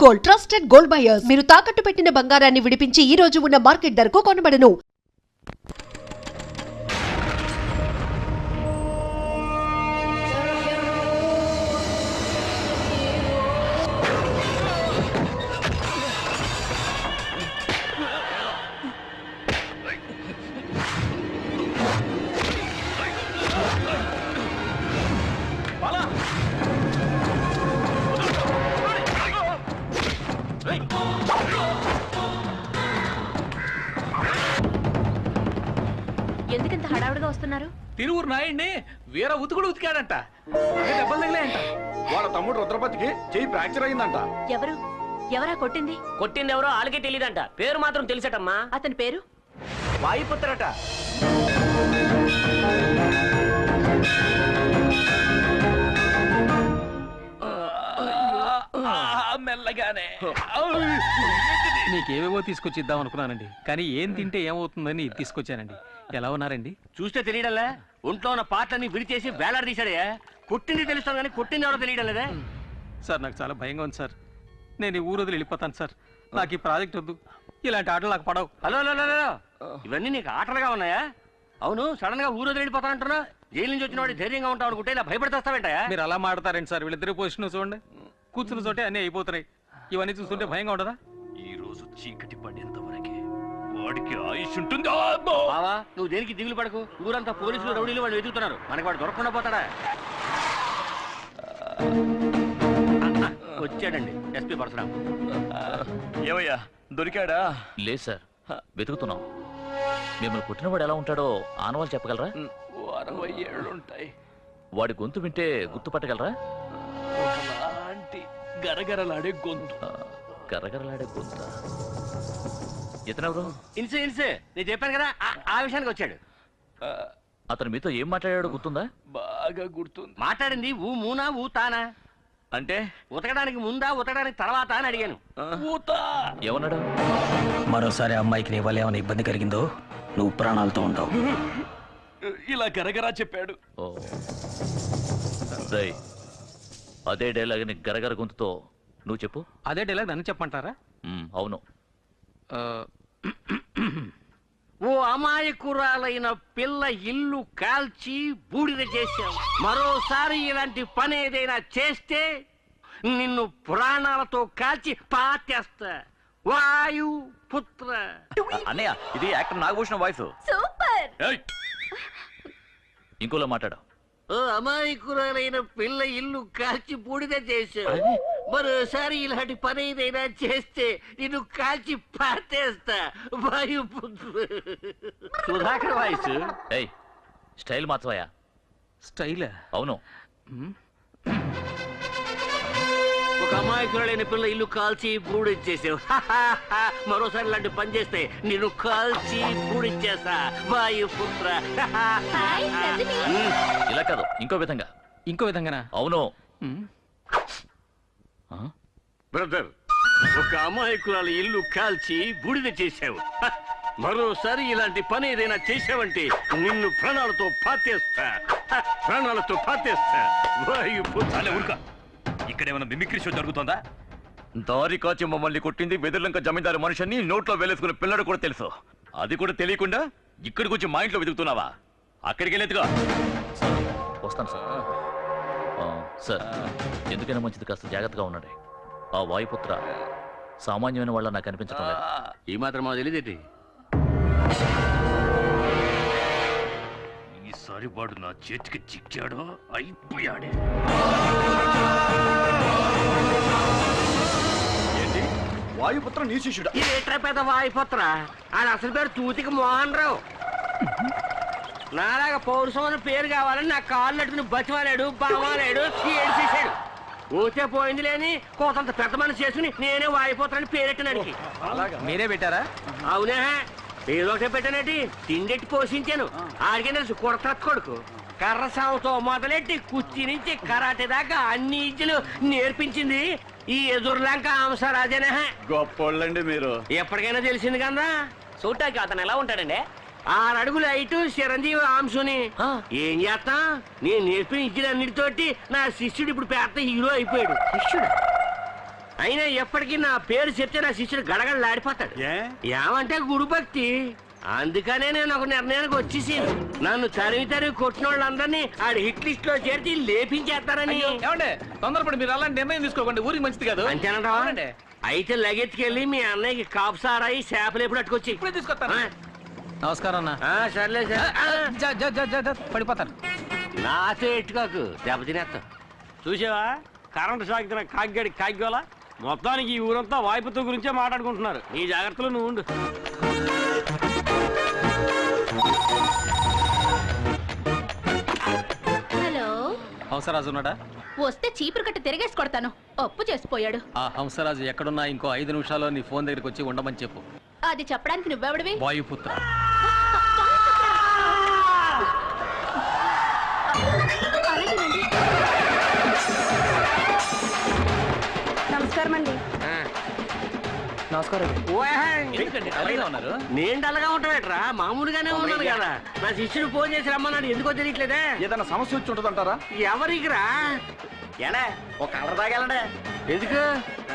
Gold, trusted gold buyers. మీరు తాకట్టు పెట్టిన బంగారాన్ని విడిపించి ఈ రోజు ఉన్న మార్కెట్ ధరకు కొనబడను. ఎందుకంత హడావుడిగా వస్తున్నారు? తిరువురు నాయుడిని వీర ఉతుకుడు ఉతికాడంట. దెబ్బలు తగిలాయంట. వాళ్ళ తమ్ముడు రుద్రపతికి చెయ్యి ఫ్రాక్చర్ అయిందంట. ఎవరా కొట్టింది? కొట్టింది ఎవరో వాళ్ళకే తెలియదంట. పేరు మాత్రం తెలిసటమ్మా. అతని పేరు వాయుపుత్రట. మెల్లగానే నీకేవేవో తీసుకొచ్చి ఇద్దాం అనుకున్నానండి, కానీ ఏం తింటే ఏమవుతుందని తీసుకొచ్చానండి. ఎలా ఉన్నారండి? చూస్తే తెలియడలే. ఒంట్లో ఉన్న పాటలన్నీ విడిచేసి వేలాడ తీశాడే. కొట్టింది తెలుస్తాను కానీ కొట్టింది ఎవరో తెలియడం లేదే. సార్ నాకు చాలా భయంగా ఉంది సార్. నేను ఈ ఊరు వదిలి వెళ్ళిపోతాను సార్. నాకు ఈ ప్రాజెక్ట్ వద్దు. ఇలాంటి ఆటలు నాకు పడవు. హలో హలో హలో, ఇవన్నీ నీకు ఆటలుగా ఉన్నాయా? అవును, సడన్ గా ఊరు వదిలి వెళ్ళిపోతానంటున్నా. జైలు నుంచి వచ్చిన వాడు ధైర్యంగా ఉంటావు అనుకుంటే ఇలా భయపడతాస్తావేంటయా? మీరు అలా మాడతారండి సార్. వీళ్ళిద్దరి పొజిషన్ చూడండి. కూర్చున్న చోటే అన్నీ అయిపోతున్నాయి. ఇవన్నీ చూస్తుంటే భయంగా ఉండదా? ఈ రోజు చీకటి పడేంత వరకే వాడికి ఆయుష్ ఉంటుంది. బావా, నువ్వు దేనికి దిగులు పడకు. ఊరంతా పోలీసులు రౌడీలు వాళ్ళు వెతుకుతున్నారు. మనకి వాడు దొరకకుండా పోతాడా? వచ్చాడండి ఎస్పీ పరశురాం. ఏమయ్యా దొరికాడా? లేదు సార్, వెతుకుతున్నాం. మిమ్మల్ని పుట్టినవాడు ఎలా ఉంటాడో ఆనవాళ్ళు చెప్పగలరా? 60 ఏళ్ళుంటాయి. వాడి గొంతు వింటే గుర్తుపట్టగలరా? ఒకలాంటి గరగరలాడే గొంతు. గరగరలాడే గొంత. ఇతనెవరు? ఇన్సే ఇన్సే, నేను చెప్పాను కదా, ఆ విషయానికి వచ్చాడు. అతను మీతో ఏం మాట్లాడాడో గుర్తుందా? బాగా గుర్తుంది. మాట్లాడింది ఊ మూనా ఊ తానా అంటే ఉతకడానికి ముందా ఉతకడానికి తర్వాత అని అడిగాను. ఏమన్నాడు? మరోసారి అమ్మాయికి నీ వల్ల ఏమైనా ఇబ్బంది కలిగిందో నువ్వు ప్రాణాలతో ఉండవు. ఇలా గరగరా చెప్పాడు. ఓ అదే డైలాగ్ని గరగర గొంతుతో నువ్వు చెప్పు. అదే డైలాగ్ నన్ను చెప్పమంటారా? అవును. ఓ అమాయకురాలైన పిల్ల ఇల్లు కాల్చి బూడిద చేశావు. మరోసారి ఇలాంటి పని ఏదైనా చేస్తే నిన్ను ప్రాణాలతో కాల్చి పాతేస్తా. వాయు పుత్ర. అన్నయ్య, ఇది యాక్టర్ నాగభూషణ వాయిస్. సూపర్. ఇంకోలా మాట్లాడు. ఓ అమాయకురాలైన పిల్ల ఇల్లు కాల్చి బూడిద చేశావు. మరోసారి ఇలాంటి పని ఏదైనా చేస్తే నిన్ను కాల్చి పాతేస్తా. వాయు పుత్ర. సుధాకర్ వాయిస్. ఏయ్, స్టైల్ మార్చవయ్యా. స్టైల్? అవును. ఒక అమాయకురాలైన పిల్ల ఇల్లు కాల్చి బూడిచ్చేసావు. మరోసారి ఇలాంటి పని చేస్తే నిన్ను కాల్చి బూడిచ్చేస్తా. వాయుపుత్ర. ఇలా కాదు, ఇంకో విధంగా. ఇంకో విధంగానా? అవును. బ్రదర్, ఒక అమాయకురాలు ఇల్లు కాల్చి బూడిద చేశావు. మరోసారి ఇలాంటి పని ఏదైనా చేశావంటే నిన్ను ప్రాణాలతో పాతేస్తా. ప్రాణాలతో పాతేస్తా. వాయుపుత్ర. ఇక్కడేమైనా మిమిక్రీ షో జరుగుతుందా? దారి కాచి మమ్మల్ని కొట్టింది వెదుర్లంక జమీందారు మనుషుని నోట్లో వేలేసుకున్న పిల్లడు కూడా తెలుసు. అది కూడా తెలియకుండా ఇక్కడికి వచ్చి మా ఇంట్లో వెతుకుతున్నావా? అక్కడికి వెళ్ళేదిగా. వస్తాను సార్. సార్, ఎందుకైనా మంచిది కాస్త జాగ్రత్తగా ఉండండి. ఆ వాయుపుత్ర సామాన్యమైన వాళ్ళ నాకు అనిపించడం లేదు. ఈ మాత్రం మాకు తెలియదేంటి? ఈసారి వాడు నా చేతికి చిక్కాడో అయిపోయాడే. ఏంటి వాయుపుత్ర నీ శిష్యుడా? ఏట్రా పెద్ద వాయుపుత్ర? ఆయన అసలు పేరు తూతికి మోహన్ రావు. నాలాగా పౌరుషం అని పేరు కావాలని నా కాళ్ళు నట్టుకుని బతిమాలాడు, బామాలాడు, ఏడ్చేశాడు. పోతే పోయింది లేని కోతంత పెద్ద మనసు చేసుకుని నేనే వాయిపోతానని పేరెట్టినాడికి. మీరే పెట్టారా? అవునే, ఏదో ఒకటే పెట్టానండి. తిండెట్టి పోషించాను. ఆడికే తెలుసు కొడత కొడుకు. కర్ర సాగుతో మొదలెట్టి కుస్తీ నుంచి కరాటే దాకా అన్ని ఇజ్జలు నేర్పించింది ఈ ఎదురులంక అంశరాజనే. గొప్పోళ్ళండి మీరు. ఎప్పటికైనా తెలిసింది కదా. చూడటానికి అతను ఎలా ఉంటాడండి? 6 అడుగులు హైటు, చిరంజీవి అంశుని. ఏం చేస్తా, నేను నేర్పిన ఇజ్జలన్నిటితోటి నా శిష్యుడు ఇప్పుడు పెద్ద హీరో అయిపోయాడు. శిష్యుడు అయినా ఎప్పటికీ నా పేరు చెప్తే నా శిష్యుడు గడగడలాడిపోతాడు. ఏమంటే గురు భక్తి. అందుకనే నేను ఒక నిర్ణయానికి వచ్చేసి నన్ను తరిమి కొట్టిన వాళ్ళందరినీ ఆడి హిట్ లిస్ట్ లో చేర్చి లేపించేస్తారని. ఏమంటే తొందరపడి మీరు అలాంటి నిర్ణయం తీసుకోకండి, ఊరికి మంచిది కాదు. అంతేనంటావా? అయితే లగెత్తుకెళ్ళి మీ అన్నయ్యకి కాపు సారాయి చేపలు ఎప్పుడు అట్టుకొచ్చి ఇప్పుడే తీసుకొస్తాను. నమస్కారం అన్న. సర్లే సార్. పడిపోతాను. నాతో ఎట్టుకోకు, దెబ్బతినేస్తా. చూసావా కరెంట్ షాక్ తిన కాగ్గాడి కాగ్యోలా. మొత్తానికి ఈ ఊరంతా వాయిపుతో గురించే మాట్లాడుకుంటున్నారు. నీ జాగ్రత్తలో నువ్వు ఉండు. హలో, హంసరాజు ఉన్నాడా? వస్తే చీపురు కట్ట తిరగేసి కొడతాను. అప్పు చేసిపోయాడు. ఆ హంసరాజు ఎక్కడున్నా ఇంకో 5 నిమిషాల్లో నీ ఫోన్ దగ్గరికి వచ్చి ఉండమని చెప్పు. అది చెప్పడానికి నువ్వెవడివి? వాయుపుత్ర. అలాగేనండి. నమస్కారం అండి. నమస్కారం. ఉన్నారు. నేను డల్గా ఉంటావేట్రా? మామూలుగానే ఉన్నాను కదా. నా శిష్యుడు ఫోన్ చేసి రమ్మన్నాడు, ఎందుకో తెలియట్లేదే. ఏదైనా సమస్య వచ్చి ఉంటుందంటారా? ఎవరికిరా? ఎడా ఒక కలర్ తాగాలడే. ఎందుకు?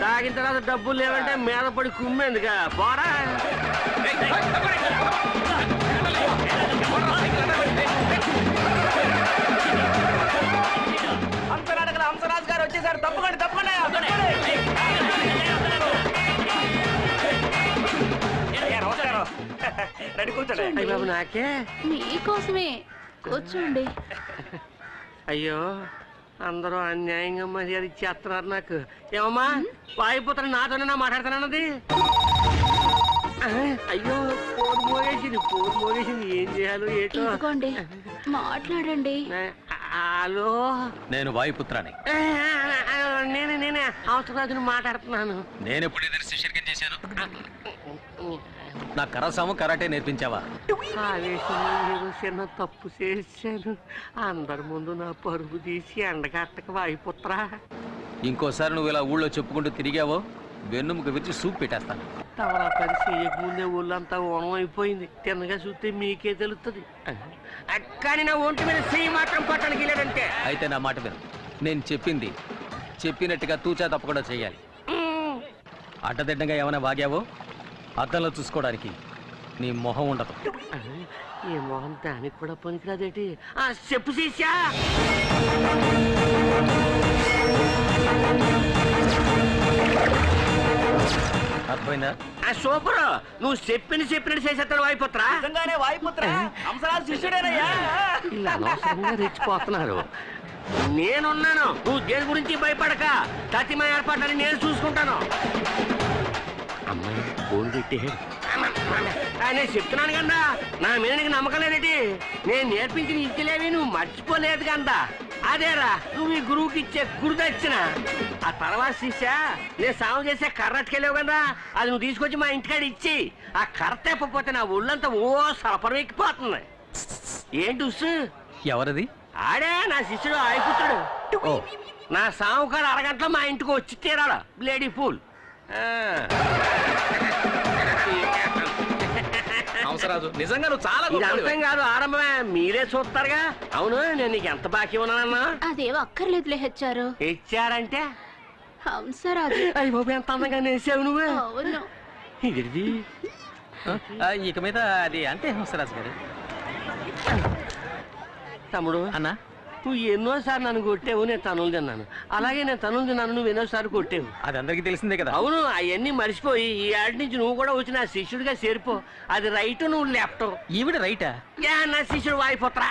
తాగిన తర్వాత డబ్బులు లేవంటే మీద పడి కుమ్మేందుక? పోరా. హంసరాజు గారు వచ్చేసారు. తప్పకండి తప్పకండి. రెడీ కూర్చోండి. అయ్య బాబు, నాకే? మీకోసమే. కూర్చోండి. అయ్యో, అందరూ అన్యాయంగా మర్యాద ఇచ్చేస్తున్నారు నాకు. ఏమమ్మా, వాయిపోతాను నాతోనే మాట్లాడతానన్నది. అయ్యో, ఫోన్ మోగేసింది. ఏం చేయాలో ఏటో. ఇదిగోండి, మాట్లాడండి. హలో, నేను వాయుపుత్రాన్ని. నేనే అవసరాజును మాట్లాడుతున్నాను. నేను ఎప్పుడు ఎదురు శిష్యర్గం చేశాను. నా కరసాము కరాటే నేర్పించావా? ఆవేశంలో ఏదో చిన్న తప్పు చేశాను. అందరి ముందు నా పరుగు తీసి ఎండగట్టక వాయిపుత్రా. ఇంకోసారి నువ్వు ఇలా ఊళ్ళో చెప్పుకుంటూ తిరిగావో వెన్నుముక విరిచి సూప్ పెట్టేస్తాను. తవరా పని చేయకముందే ఊళ్ళంతా ఓనం అయిపోయింది. తిన్నగా చూస్తే మీకే తెలుస్తుంది. కానీ నా ఒంటి మీద చెయ్యి మాత్రం పట్టడానికి లేదంటే. అయితే నా మాట విను. నేను చెప్పినట్టుగా తూచా తప్పకుండా చేయాలి. అడ్డదిడ్డంగా ఏమైనా వాగావో అద్దంలో చూసుకోవడానికి నీ మొహం ఉండదు. ఏ మొహం దానికి కూడా పనికిరాదేటి? చెప్పు శిష్యా. అర్థమైందా? సూపర్. నువ్వు చెప్పినట్టు చేసేస్తాడు వాయిపుత్రా. నిజంగానే వాయుపుత్ర హంసరాజు శిష్యుడేనయ్యా. ఇలా అనవసరంగా రెచ్చిపోతున్నారు. నేనున్నాను, నువ్వు దేని గురించి భయపడక. తతిమ ఏర్పాట్లని నేను చూసుకుంటాను. అమ్మాయి ఫోన్ పెట్టి నేను చెప్తున్నాను కదా, నా మీద నీకు నమ్మకం లేదేటి? నేను నేర్పించిన ఇచ్చలేవి నువ్వు మర్చిపోలేదు కదా. అదేరా నువ్వు ఈ గురువుకి ఇచ్చే గురుదక్షిణ. ఆ తర్వాత శిష్య, నేను సాగు చేసే కర్ర అట్టుకెళ్ళావు కదా, అది నువ్వు తీసుకొచ్చి మా ఇంటికాడ ఇచ్చి ఆ కర్ర తెప్పపోతే నా ఒళ్ళంతా ఓ సలపరం ఎక్కిపోతుంది. ఏంటి ఉస్సు? ఎవరది? ఆడే నా శిష్యుడు ఆయుపుత్రుడు. ఓ, నా సావుకారు అరగంటలో మా ఇంటికి వచ్చి తీరాల బ్లేడీ ఫూల్. హంసరాజు నిజంగా నువ్వు చాలా ఇది అర్థం కాదు, ఆరంభమే. మీరే చూస్తారుగా. అవును, నేను నీకు ఎంత బాకీ ఉన్నానన్నా? అదేవో అక్కర్లేదులే హెచ్చారు. ఇచ్చారంటే హంసరాజు. అయ్యి బాబు, ఎంత అందంగా నేసావు నువ్వు. అవును. ఇది ఇక మీద అది అంతే హంసరాజు గారు. తమ్ముడు అన్నా, నువ్వు ఎన్నోసార్లు నన్ను కొట్టేవు, నేను తనులు తిన్నాను. అలాగే నేను తనులు తిన్నాను, నువ్వు ఎన్నోసార్లు కొట్టేవు. అది అందరికీ తెలిసిందే కదా. అవును, అవన్నీ మర్చిపోయి ఈ ఆడి నుంచి నువ్వు కూడా వచ్చి నా శిష్యుడిగా చేరిపో. అది రైట్, నువ్వు లెఫ్ట్. ఈవిడ రైటా? నా శిష్యుడు వాయిపోతరా.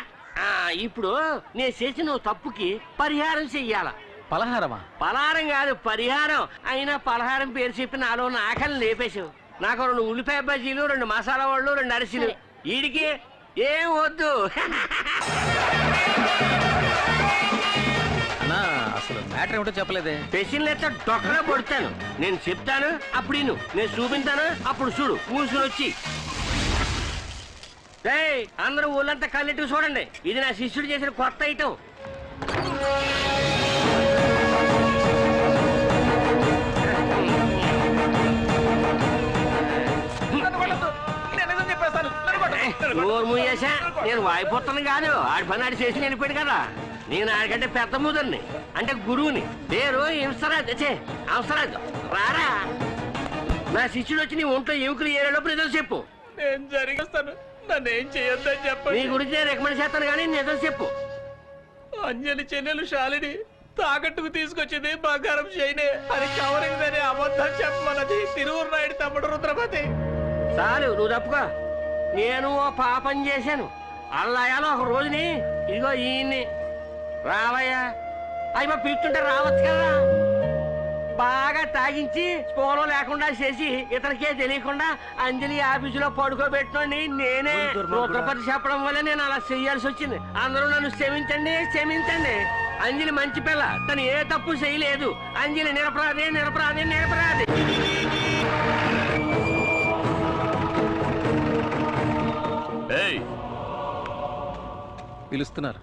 ఇప్పుడు నేను చేసిన తప్పుకి పరిహారం చెయ్యాల. పలహారమా? పలహారం కాదు, పరిహారం. అయినా పలహారం పేరు చెప్పి నాలో ఉన్న ఆకలిని లేపేశావు. నాకు 2 ఉల్లిపాయ బజ్జీలు, 2 మసాలా వాళ్ళు, 2 అరిసెలు. వీడికి ఏం వద్దు. అన్నా, అసలు మ్యాటర్ ఏమిటో చెప్పలేదే. పెసిన్లు ఎత్తే డొక్కలో పడుతాను. నేను చెప్తాను, అప్పుడు ఇను. నేను చూపించాను, అప్పుడు చూడు. మూసుకుని వచ్చి అందరూ ఊళ్ళంతా కళ్ళెట్టు చూడండి. ఇది నా శిష్యుడు చేసిన కొత్త ఐటమ్. నేను వాయిపోతాను కాదు, ఆడి పని ఆడి చేసి వెళ్ళిపోయాడు కదా. నేను ఆడికంటే పెద్ద ముదర్ని, అంటే గురువుని. పేరు హంసరాజు. రారా నా శిష్యుడు వచ్చి నీ ఒంట్లో ఎముకలు ఏరేటప్పుడు నిజం చెప్పు. నేను జరిగిస్తాను, నన్ను ఏం చేయొద్దని నీ చెప్పండి. గురించి నేను రికమెండ్ చేస్తాను కానీ నిజం చెప్పు. అంజలి చెల్లెలు శాలిని తాకట్టుకు తీసుకొచ్చింది బంగారం చేయనే అది కవరింగ్ అబద్ధం చెప్పమన్నది తిరువురు నాయుడు తమ్ముడు రుద్రపతి. చాలు నువ్వు తప్పుకో. నేను ఓ పాపం చేశాను. అల్లాయాలో ఒక రోజుని ఇదిగో ఈయన్ని రావయ్యా అయ్యో పిలుస్తుంటే రావచ్చు కదా. బాగా తాగించి స్పోలో లేకుండా చేసి ఇతనికే తెలియకుండా అంజలి ఆఫీసులో పడుకోబెట్టుకోండి నేనే రుద్రపతి చెప్పడం వల్ల నేను అలా చెయ్యాల్సి వచ్చింది. అందరూ నన్ను క్షమించండి క్షమించండి. అంజలి మంచి పిల్ల, తను ఏ తప్పు చేయలేదు. అంజలి నిరపరాధి నిరపరాధి నిరపరాధి. పిలుస్తున్నారు.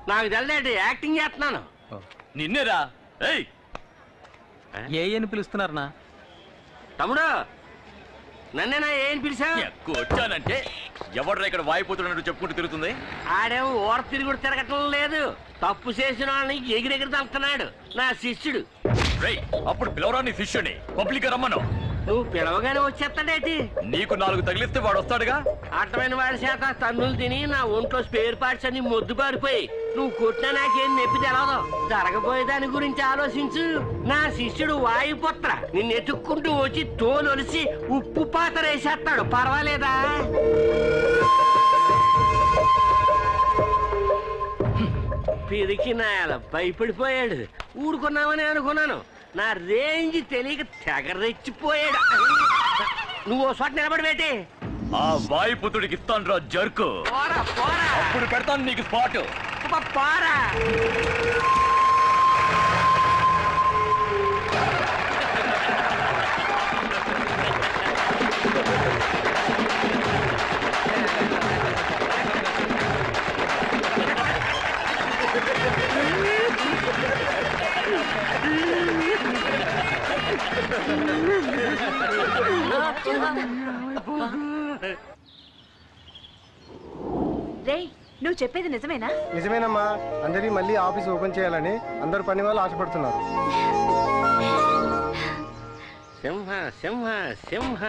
నాకు తెలియదు యాక్టింగ్ చేస్తున్నాను. నిన్నేరా. ఏయ్ ఏ అని పిలుస్తున్నారు నా తమ్ముడు నన్నేనా ఏం పిలిచా? వచ్చానంటే ఎవడ్రా ఇక్కడ వాయిపోతున్నట్టు చెప్పుకుంటూ తిరుగుతుంది? ఆడేమో ఓర తిరుగుడు తిరగటం లేదు. తప్పు చేసిన వాళ్ళని ఎగిరెగిరి తలుపుతున్నాడు నా శిష్యుడు. రేయ్, అప్పుడు పిలవరా నీ శిష్యుని? పబ్లిక్ రమ్మను. నువ్వు పిలవగానే వచ్చేస్తాడేటి? నీకు 4 తగిలిస్తే వాడు వస్తాడుగా. అర్థమైన వాడి చేత తన్నులు తిని నా ఒంట్లో స్పేర్ పార్ట్స్ అన్ని మొద్దు పారిపోయి నువ్వు కొట్టినా నాకేం నొప్పి తెలవదు. జరగబోయే దాని గురించి ఆలోచించు. నా శిష్యుడు వాయుపుత్ర నిన్ను ఎత్తుక్కుంటూ వచ్చి తోలొలిసి ఉప్పు పాత్ర వేసేస్తాడు. పర్వాలేదా? పిరికి నాయాల భయపడిపోయాడు. ఊరుకున్నామని అనుకున్నాను. నా రేంజ్ తెలియక తెగ రెచ్చిపోయాడు. నువ్వు చోట నిలబడి పెట్టి ఆ వాయుపుత్రుడికి ఇస్తాను రా జర్కు. పోరా పోరా అప్పుడు పెడతాను నీకు స్పాట్. పోరా. రేయ్, నువ్వు చెప్పేది నిజమేనా? నిజమేనమ్మా. అంజలి మళ్ళీ ఆఫీస్ ఓపెన్ చేయాలని అందరు పని వాళ్ళు ఆశపడుతున్నారు. సింహ సింహ సింహ.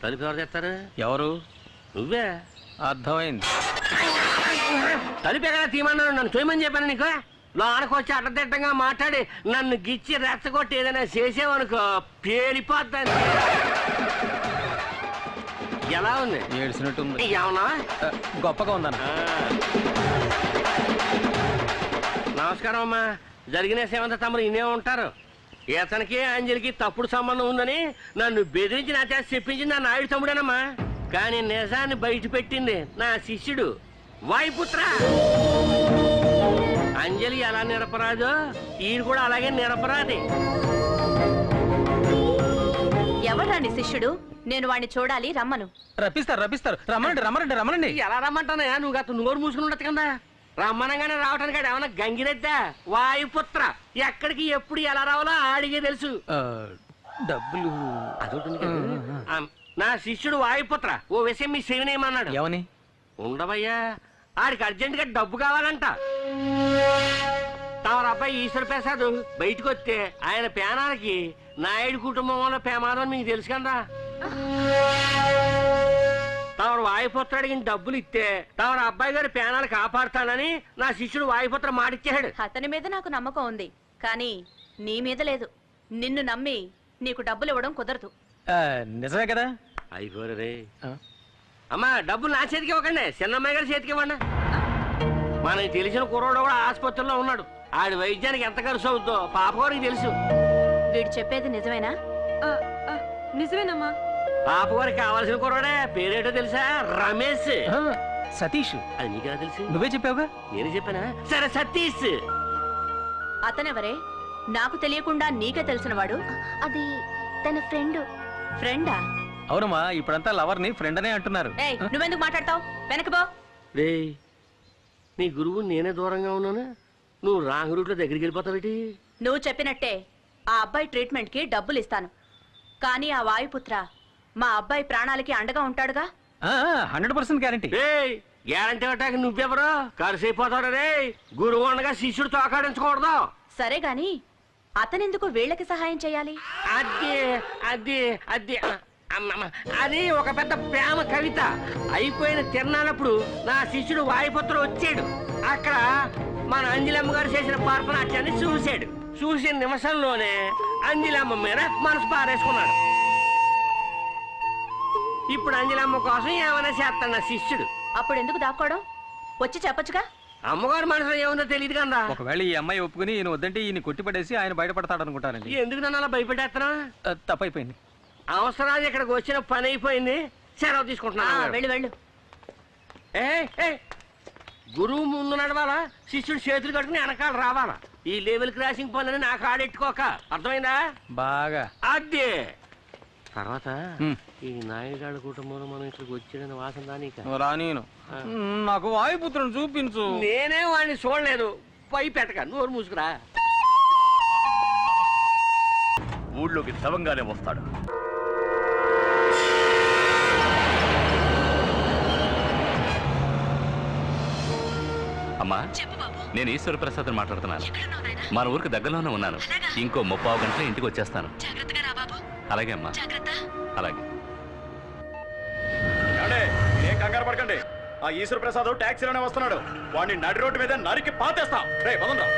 తలుపు ఎవరు తెస్తారు? ఎవరు? నువ్వే. అర్థమైంది. తలుపు ఎక్కడ తీయమన్నాను? నన్ను చేయమని చెప్పాను నీకు. లోనకు వచ్చి అడ్డదిడ్డంగా మాట్లాడి నన్ను గిచ్చి రెచ్చగొట్టి ఏదైనా చేసేవనుకో పేలిపోద్దాన్ని. ఎలా ఉంది? ఏడ్చినట్టుంది. ఏమన్నా గొప్పగా ఉందన్న. నమస్కారం అమ్మా. జరిగిన సేవంత తమరు ఇన్నే ఉంటారు. ఇతనికి అంజలికి తప్పుడు సంబంధం ఉందని నన్ను బెదిరించి నా చేత చెప్పించింది నా నాయుడు తమ్ముడేనమ్మా. కానీ నిజాన్ని బయట పెట్టింది నా శిష్యుడు వాయుపుత్ర. అంజలి ఎలా నిరపరాదో ఈయన కూడా అలాగే నిరపరాది. ఎవరా నీ శిష్యుడు? నేను వాడిని చూడాలి, రమ్మను. రప్పిస్తారు రప్పిస్తారు. రమ్మనండి రమ్మనండి రమ్మనండి. ఎలా రమ్మంటానయా? నువ్వు గత నోరు మూసుకుని ఉండదు కదా. రమ్మనగానే రావటానికి ఏమన్నా గంగిరెద్దా? వాయుపుత్ర ఎక్కడికి ఎప్పుడు ఎలా రావాలో ఆడిగే తెలుసు. డబ్బులు అదొకటి. నా శిష్యుడు వాయుపుత్ర ఓ విషయం మీ శివనేమన్నాడు. ఏమని? ఉండవయ్యా, ఆడికి అర్జెంట్ గా డబ్బు కావాలంట. తమరు అబ్బాయి ఈశ్వర ప్రసాద్ బయటకు వస్తే ఆయన పేనానికి నాయుడు కుటుంబంలో ప్రమాదం మీకు తెలుసు కదా. తమరు వాయుపుత్రుడికి డబ్బులు ఇస్తే తమరు అబ్బాయి గారి పేనాలు కాపాడుతానని నా శిష్యుడు వాయుపుత్ర మాటిచ్చాడు. అతని మీద నాకు నమ్మకం ఉంది, కానీ నీ మీద లేదు. నిన్ను నమ్మి నీకు డబ్బులు ఇవ్వడం కుదరదు. నిజమే కదా? అయిపోరే. అమ్మా, డబ్బులు నా చేతికి ఇవ్వకండి, చిన్నమ్మాయి గారి చేతికి ఇవ్వండి. మనకి తెలిసిన కుర్రోడు కూడా ఆసుపత్రిలో ఉన్నాడు. ఆడి వైద్యానికి ఎంత ఖర్చు అవుతుందో పాపగారికి తెలుసు. వీడు చెప్పేది నిజమేనా? నిజమేనమ్మా. పాపగారికి కావాల్సిన కుర్రోడే. పేరేటో తెలుసా? రమేష్. సతీష్. అది నీకెలా తెలుసు? నువ్వే చెప్పావుగా. నేను చెప్పానా? సరే, సతీష్. అతనెవరే? నాకు తెలియకుండా నీకే తెలిసినవాడు? అది తన ఫ్రెండ్. ఫ్రెండా? అవునమ్మా, ఇప్పుడంతా లవర్ ని ఫ్రెండ్ అనే అంటున్నారు. నువ్వెందుకు మాట్లాడతావు? వెనకబో. రే, నీ గురువు నేనే దూరంగా ఉన్నాను, నువ్వు రాంగ్ రూట్ లో దగ్గరికి వెళ్ళిపోతావేటి? నువ్వు చెప్పినట్టే ఆ అబ్బాయి ట్రీట్మెంట్ కి డబ్బులు ఇస్తాను, కానీ ఆ వాయుపుత్ర మా అబ్బాయి ప్రాణాలకి అండగా ఉంటాడుగా. 100% గ్యారంటీ. గ్యారంటీ అట్టాక నువ్వెవరో కలిసి అయిపోతాడు. రే, గురువు ఉండగా శిష్యుడు తోకాడించకూడదు. సరే గాని అతనెందుకు వీళ్ళకి సహాయం చేయాలి? అది అది అది అమ్మమ్మ, అది ఒక పెద్ద ప్రేమ కవిత. అయిపోయిన తిరణాలప్పుడు నా శిష్యుడు వాయుపుత్రుడు వచ్చాడు. అక్కడ మన అంజలమ్మ గారు చేసిన పార్పనాట్యాన్ని చూశాడు. చూసిన నిమిషంలోనే అంజలమ్మ మీద మనసు పారేసుకున్నాడు. ఇప్పుడు అంజలమ్మ కోసం ఏమైనా చేస్తాడు నా శిష్యుడు. అప్పుడు ఎందుకు దాక్కోవడం? వచ్చి చెప్పొచ్చుగా. అమ్మగారు మనసులో ఏముందో తెలియదు కదా. ఒకవేళ ఈ అమ్మాయి ఒప్పుకుని ఈయన వద్దంటే ఈయన కొట్టిపడేసి ఆయన బయటపడతాడు అనుకుంటానండి. ఎందుకు నన్ను అలా భయపెట్టేస్తున్నా? తప్పైపోయింది. అవసరాలు ఇక్కడికి వచ్చిన పని అయిపోయింది. సెలవు తీసుకుంటున్నా. వెళ్ళు వెళ్ళు. గురువు ముందు నడవాలా, శిష్యుడు చేతులు కట్టుకుని వెనకాల రావాలా. ఈ లెవెల్ క్రాసింగ్ పనులని నాకు ఆడెట్టుకోక. అర్థమైందా? బాగా. అదే తర్వాత ఈ నాయుడు కుటుంబంలో మనం ఇక్కడికి వచ్చాడని వాసన దానికి రానీను. నాకు వాయుపుత్రుని చూపించు. నేనే వాడిని చూడలేదు. పై పెట్టక నోరు మూసుకురా. ఊళ్ళోకి సవంగానే వస్తాడు. అమ్మా, నేను ఈశ్వర ప్రసాద్ మాట్లాడుతున్నాను. మన ఊరికి దగ్గరలోనే ఉన్నాను. ఇంకో 30 గంటల ఇంటికి వచ్చేస్తాను. అలాగే అమ్మా, అలాగే. ఏం కంగారు పడకండి. ఆ ఈశ్వర ప్రసాద్ టాక్సీలోనే వస్తున్నాడు. వాడిని నడి రోడ్డు మీద నరికి పాతేస్తాం. రే పదంరా.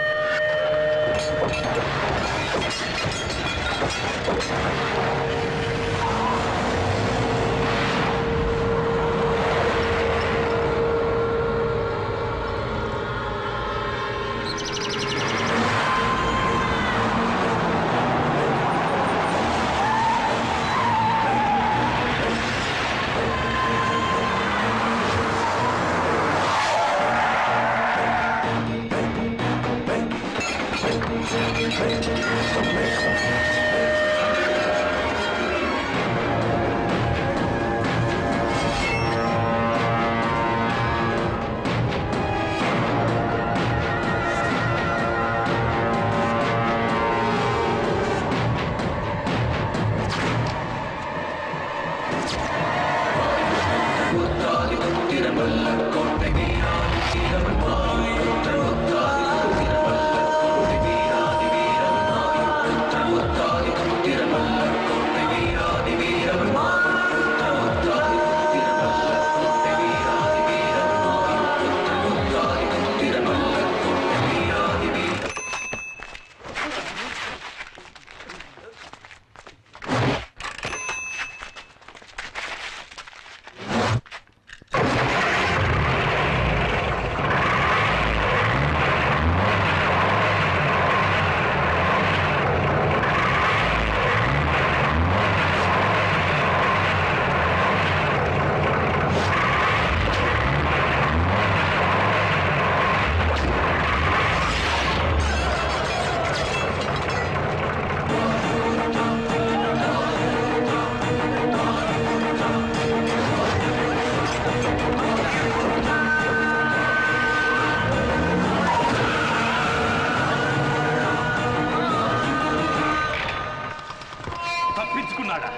తప్పించుకున్నాడా?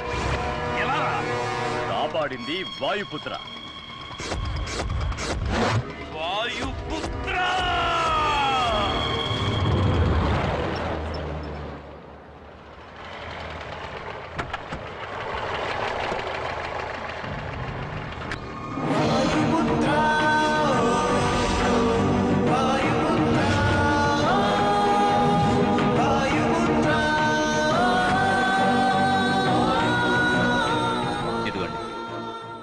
ఎలా? కాపాడింది వాయుపుత్ర. వాయుపుత్ర!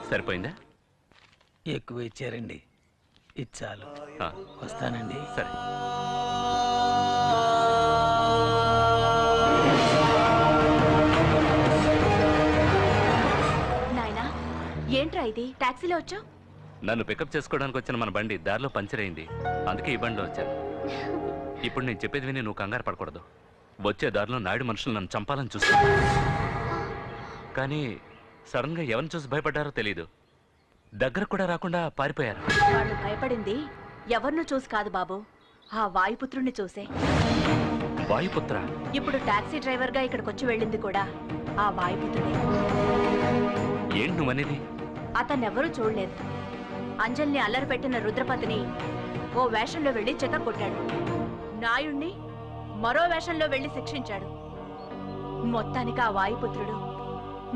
సరిపోయిందా? ఎక్కువ ఇచ్చారండి. ఇచ్చాలు. వస్తానండి. సరే. నాయనా, ఏంట్రా ఇది? టాక్సీలో వచ్చావు? నన్ను పికప్ చేసుకోవడానికి వచ్చిన మన బండి దారిలో పంచర్ అయింది. అందుకే ఈ బండిలో వచ్చాను. ఇప్పుడు నేను చెప్పేది విని నువ్వు కంగారు పడకూడదు. వచ్చే దారిలో నాయుడు మనుషులు నన్ను చంపాలని చూస్తున్నారు. కానీ సడన్ గా ఎవరిని చూసి భయపడ్డారో తెలీదు. దగ్గర కూడా రాకుండా పారిపోయారు. వాళ్ళు భయపడింది ఎవరినో చూసి కాదు బాబు, ఆ వాయుపుత్రుణ్ణి చూసే. వాయుపుత్ర? ఇప్పుడు టాక్సీ డ్రైవర్ గా ఇక్కడికి వచ్చి వెళ్ళింది కూడా ఆ వాయుపుత్రుడే. ఏంటి నువ్వనేది? అతన్నెవరూ చూడలేదు. అంజల్ని అల్లరి పెట్టిన రుద్రపతిని ఓ వేషంలో వెళ్ళి చెత్త కొట్టాడు. నాయుణ్ణి మరో వేషంలో వెళ్లి శిక్షించాడు. మొత్తానికి ఆ వాయుపుత్రుడు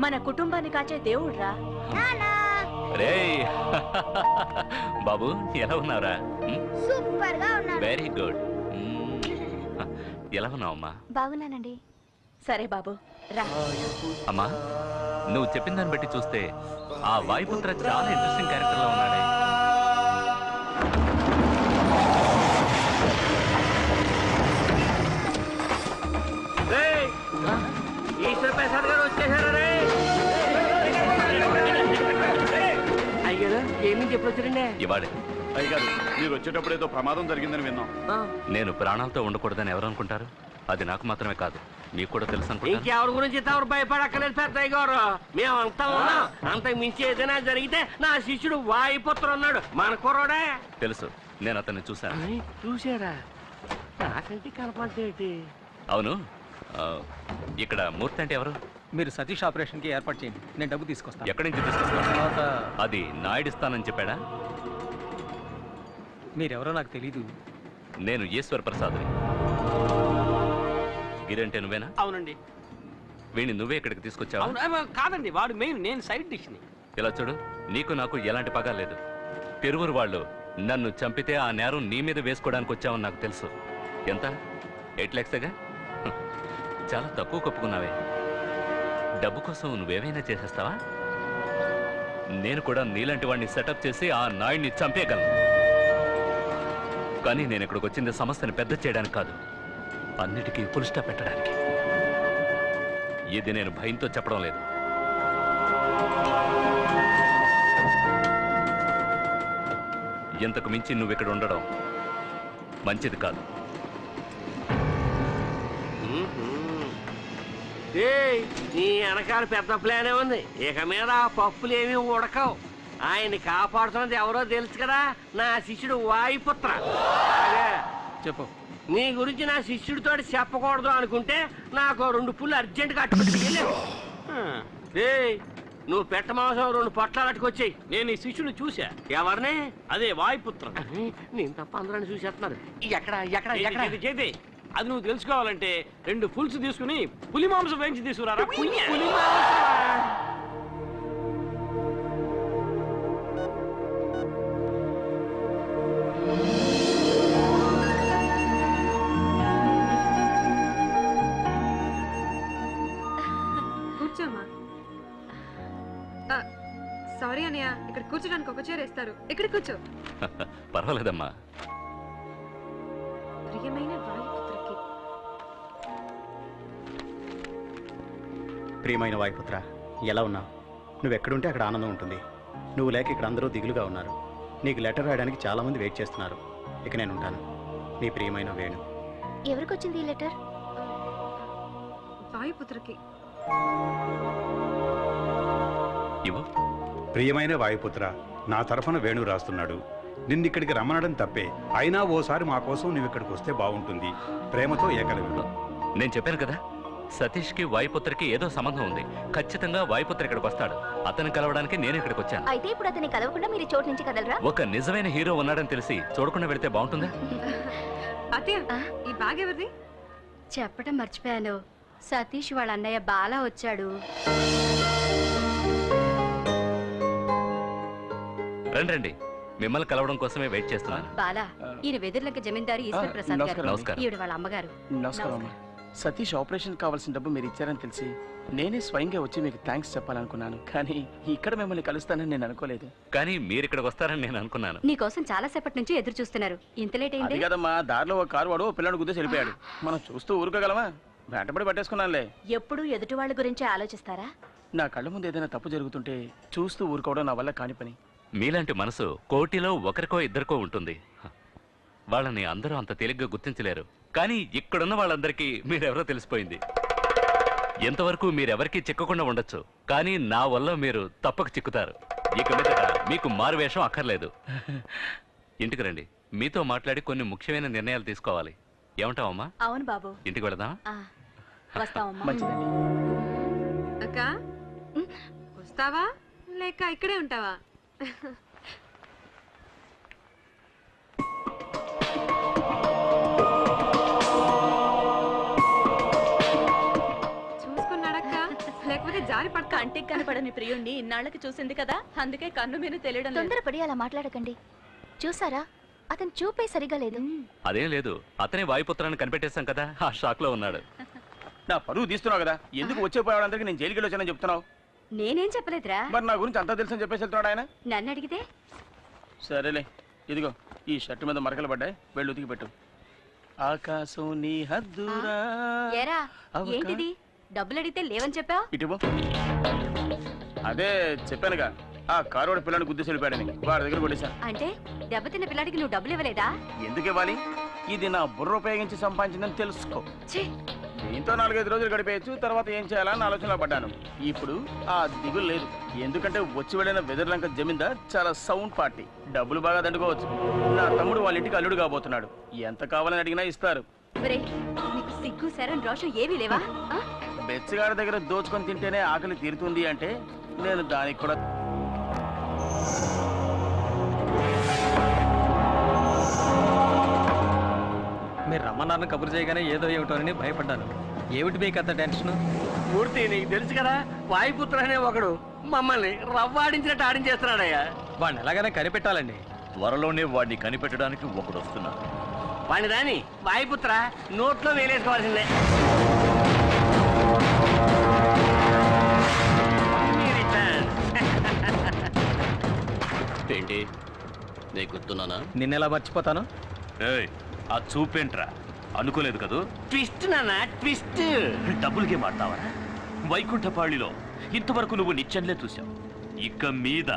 మన కుటుంబాన్ని కాచే దేవుడ్రా. రేయ్ బాబు ఎలా ఉన్నావురా? సూపర్ గా ఉన్నాను. Very good. ఎలా ఉన్నావమ్మా? బాగున్నానండి. సరే బాబు రా. అమ్మా నువ్వు చెప్పిన దాన్ని బట్టి చూస్తే ఆ వాయుపుత్ర చాలా ఇంట్రెస్టింగ్ క్యారెక్టర్ లో ఉన్నాడే. ఈశ్వర ప్రసాద్ గారు వచ్చేసారా? అయ్యారు ఏమి ఎప్పుడు వచ్చారండి? ఇవాడే. అయ్యగారు మీరు వచ్చేటప్పుడు ఏదో ప్రమాదం జరిగిందని విన్నాం. నేను ప్రాణాలతో ఉండకూడదని ఎవరు అనుకుంటారు? అది నాకు మాత్రమే కాదు, మీకు కూడా తెలుసు అనుకుంటా. ఇంకెవరి గురించి తవరు భయపడక్కలేదు పెద్దయ్య గారు. మేమంతా ఉన్నాం. అంతకు మించి ఏదైనా జరిగితే నా శిష్యుడు వాయుపుత్ర ఉన్నాడు. మన కుర్రోడే. తెలుసు, నేను అతన్ని చూశాను. చూసారా? నాకంటే కనపడేటి. అవును, ఇక్కడ మూర్తి అంటే ఎవరు? మీరు సతీష్ ఆపరేషన్కి ఏర్పాటు చేయండి, నేను డబ్బు తీసుకొస్తాను. ఎక్కడి నుంచి తీసుకొస్తాను? తర్వాత అది నాయుడిస్తానని చెప్పాడా? మీరెవరో నాకు తెలీదు. నేను ఈశ్వర్ ప్రసాద్ని. గిరంటే నువ్వేనా? అవునండి. వీడిని నువ్వే ఇక్కడికి తీసుకొచ్చావా? కాదండి, వాడు మెయిన్, నేను సైడ్ డిష్ని. ఇలా చూడు, నీకు నాకు ఎలాంటి పగ లేదు. తిరువురు వాళ్ళు నన్ను చంపితే ఆ నేరం నీ మీద వేసుకోవడానికి వచ్చావని నాకు తెలుసు. ఎంత? 8 lakhsగా? చాలా తక్కువ కప్పుకున్నావే. డబ్బు కోసం నువ్వేమైనా చేసేస్తావా? నేను కూడా నీలాంటి వాడిని సెటప్ చేసి ఆ నాయుడిని చంపేయగలను. కానీ నేను ఇక్కడికి వచ్చింది సమస్యను పెద్ద చేయడానికి కాదు, అన్నిటికీ ఫుల్ స్టాప్ పెట్టడానికి. ఇది నేను భయంతో చెప్పడం లేదు. ఇంతకు మించి నువ్వు ఇక్కడ ఉండడం మంచిది కాదు. నీ వెనకాల పెద్ద ప్లానే ఉంది. ఇక మీద ఆ పప్పులు ఏమీ ఉడకవు. ఆయన్ని కాపాడుతున్నది ఎవరో తెలుసు కదా, నా శిష్యుడు వాయుపుత్ర. చెప్పు. నీ గురించి నా శిష్యుడితో చెప్పకూడదు అనుకుంటే నాకు 2 పుల్లు అర్జెంట్ గా అట్టుకొచ్చి నువ్వు పెట్ట మాంసం 2 పొట్లాలు అట్టుకొచ్చాయి. నేను ఈ శిష్యుని చూసా. ఎవరిని? అదే వాయుపుత్ర. నేను తప్ప అందరూ చూసేస్తున్నారు. ఎక్కడ ఎక్కడ ఎక్కడ చేతి అది నువ్వు తెలుసుకోవాలంటే 2 ఫుల్స్ తీసుకుని పులి మాంసం వేయించి తీసుకురారా. కూర్చోమ్మా. సారీ అన్నయ్య, ఇక్కడ కూర్చోడానికి ఒక చైర్ వేస్తారు. ఇక్కడ కూర్చో. పర్వాలేదమ్మా. ప్రియమైన వాయుపుత్రకి. ప్రియమైన వాయుపుత్ర, ఎలా ఉన్నావు? నువ్వెక్కడుంటే అక్కడ ఆనందం ఉంటుంది. నువ్వు లేక ఇక్కడ అందరూ దిగులుగా ఉన్నారు. నీకు లెటర్ రాయడానికి చాలామంది వెయిట్ చేస్తున్నారు. ఇక నేను ఉంటాను. నీ ప్రియమైన వేణు. ఎవరికి వచ్చింది ఈ లెటర్? వాయుపుత్రకి. ఇవ్వు. ప్రియమైన వాయుపుత్ర, నా తరఫున వేణు రాస్తున్నాడు. నిన్నిక్కడికి రమ్మనడం తప్పే, అయినా ఓసారి మా కోసం నువ్వు ఇక్కడికి వస్తే బాగుంటుంది. ప్రేమతో ఏకలవ్యుడు. నేను చెప్పాను కదా, సతీష్కి వాయుపుత్రకి ఏదో సంబంధం ఉంది. ఖచ్చితంగా వాయుపుత్ర ఇక్కడికి వస్తాడు. అతన్ని కలవడానికి నేను ఇక్కడికి వచ్చాను. అయితే ఇప్పుడు అతన్ని కలవకుండా మీరు చోటు నుంచి కదలరా? ఒక నిజమైన హీరో ఉన్నాడని తెలిసి చూడకుండా వెళితే బాగుంటుందా? అత్తయ్య, ఈ బ్యాగ్ ఎవరిది? చెప్పడం మర్చిపోయాను. సతీష్ వాళ్ళ అన్నయ్య బాలా వచ్చాడు. రండి, మిమ్మల్ని కలవడం కోసమే వెయిట్ చేస్తున్నాను. బాలా, ఈయన వెదుర్లంక జమీందారు ఈశ్వర్ ప్రసాద్ గారు. నమస్కారం. ఈవిడ వాళ్ళ అమ్మగారు. నమస్కారం. సతీష్ ఆపరేషన్ కావాల్సిన డబ్బు మీరు ఇచ్చారని తెలిసి నేనే స్వయంగా వచ్చి మీకు థ్యాంక్స్ చెప్పాలనుకున్నాను. కానీ ఇక్కడ మిమ్మల్ని కలుస్తానని నేను అనుకోలేదు. కానీ మీరు ఇక్కడికి వస్తారని నేను అనుకున్నాను. నీకోసం చాలా సేపటి నుంచి ఎదురు చూస్తున్నారు. ఇంత లేట్ అయింది. అది కదమ్మా, దారిలో ఒక కారు వాడు పిల్లడు గుద్దేసి వెళ్ళిపోయాడు. మనం చూస్తూ ఊరుకోగలమా? వెంటబడి పట్టేసుకున్నానులే. ఎప్పుడు ఎదుటి వాళ్ళ గురించే ఆలోచిస్తారా? నా కళ్ళ ముందు ఏదైనా తప్పు జరుగుతుంటే చూస్తూ ఊరుకోవడం నా వల్ల కాని పని. మీలాంటి మనసు కోటిలో ఒకరికో ఇద్దరికో ఉంటుంది. వాళ్ళని అందరూ అంత తేలిగ్గా గుర్తించలేరు. కానీ ఇక్కడున్న వాళ్ళందరికీ మీరెవరో తెలిసిపోయింది. ఎంతవరకు మీరెవరికీ చిక్కకుండా ఉండొచ్చు, కానీ నా వల్ల మీరు తప్పక చిక్కుతారు. ఇక మీదట మీకు మారువేషం అక్కర్లేదు. ఇంటికి రండి, మీతో మాట్లాడి కొన్ని ముఖ్యమైన నిర్ణయాలు తీసుకోవాలి. ఏమంటావమ్మా? అవును బాబు. ఇంటికి వెళదామా? వస్తామమ్మా. మంచిదండి. అక్క, వస్తావా లేక ఇక్కడే ఉంటావా? జారి పడతా. కంటికి కనపడని ప్రియుణ్ణి ఇన్నాళ్ళకి చూసింది కదా, అందుకే కన్ను మీద తెలియడం లేదు. తొందరపడి అలా మాట్లాడకండి. చూసారా, అతను చూపే సరిగా లేదు. అదేం లేదు, అతనే వాయుపుత్రాన్ని కనిపెట్టేశాం కదా, ఆ షాక్ లో ఉన్నాడు. నా పరువు తీస్తున్నావు కదా, ఎందుకు వచ్చే పోయేవాళ్ళందరికీ నేను జైలుకి వచ్చానని చెప్తున్నావు? నేనేం చెప్పలేదురా. మరి నా గురించి అంతా తెలుసని చెప్పేసి వెళ్తున్నాడు ఆయన. నన్ను అడిగితే సరేలే, ఇదిగో ఈ షర్టు మీద మరకలు పడ్డాయి, వెళ్ళి ఉతికి పెట్టు. ఆకాశం నీ హద్దురా. ఏరా ఏంటిది, డబ్బులు అడిగితే లేవని చెప్పావు? ఇటువో. అదే చెప్పానుగా, ఆ కారోడు పిల్లని గుద్దేసి వెళ్ళిపోయాడని, వాడి దగ్గర కొట్టేశా. అంటే దెబ్బతిన్న పిల్లాడికి నువ్వు డబ్బులు ఇవ్వలేదా? ఎందుకు ఇవ్వాలి? ఇది నా బుర్ర ఉపయోగించి సంపాదించిందని తెలుసుకో. దీంతో 4-5 రోజులు గడిపేయచ్చు, తర్వాత ఏం చేయాలని ఆలోచనలో పడ్డాను. ఇప్పుడు ఆ దిగులు లేదు, ఎందుకంటే వచ్చి వెళ్ళిన వెదర్లంక జమీందార్ చాలా సౌండ్ పార్టీ, డబ్బులు బాగా దండుకోవచ్చు. నా తమ్ముడు వాళ్ళ ఇంటికి అల్లుడు కాబోతున్నాడు, ఎంత కావాలని అడిగినా ఇస్తారు. నీకు సిగ్గు శరం రోషం ఏమీ లేవా? బెచ్చగాడి దగ్గర దోచుకొని తింటేనే ఆకలి తీరుతుంది అంటే నేను దానికి కూడా. మీరు రమ్మన్నారని కబురు చేయగానే ఏదో ఏమిటోనని భయపడ్డాను. ఏమిటి మీకు అంత టెన్షన్? మూర్తి, నీకు తెలుసు కదా, వాయుపుత్ర అనే ఒకడు మమ్మల్ని రవ్వాడించినట్టు ఆడించేస్తున్నాడయ్యా. వాడిని ఎలాగైనా కనిపెట్టాలండి. త్వరలోనే వాడిని కనిపెట్టడానికి ఒకడు వస్తున్నాడు. వాడిని రాని వాయుపుత్ర నోట్లో వేలేసుకోవాల్సిందే. ఏంటి నీకు గుర్తున్నానా? నిన్నెలా మర్చిపోతాను? ఆ చూపేంట్రా, అనుకోలేదు కదూ. ట్విస్ట్ నాన్న, ట్విస్ట్. డబ్బులకే మాట్లావా? వైకుంఠపాళిలో ఇంతవరకు నువ్వు నిత్యంలే చూసావు, ఇక మీద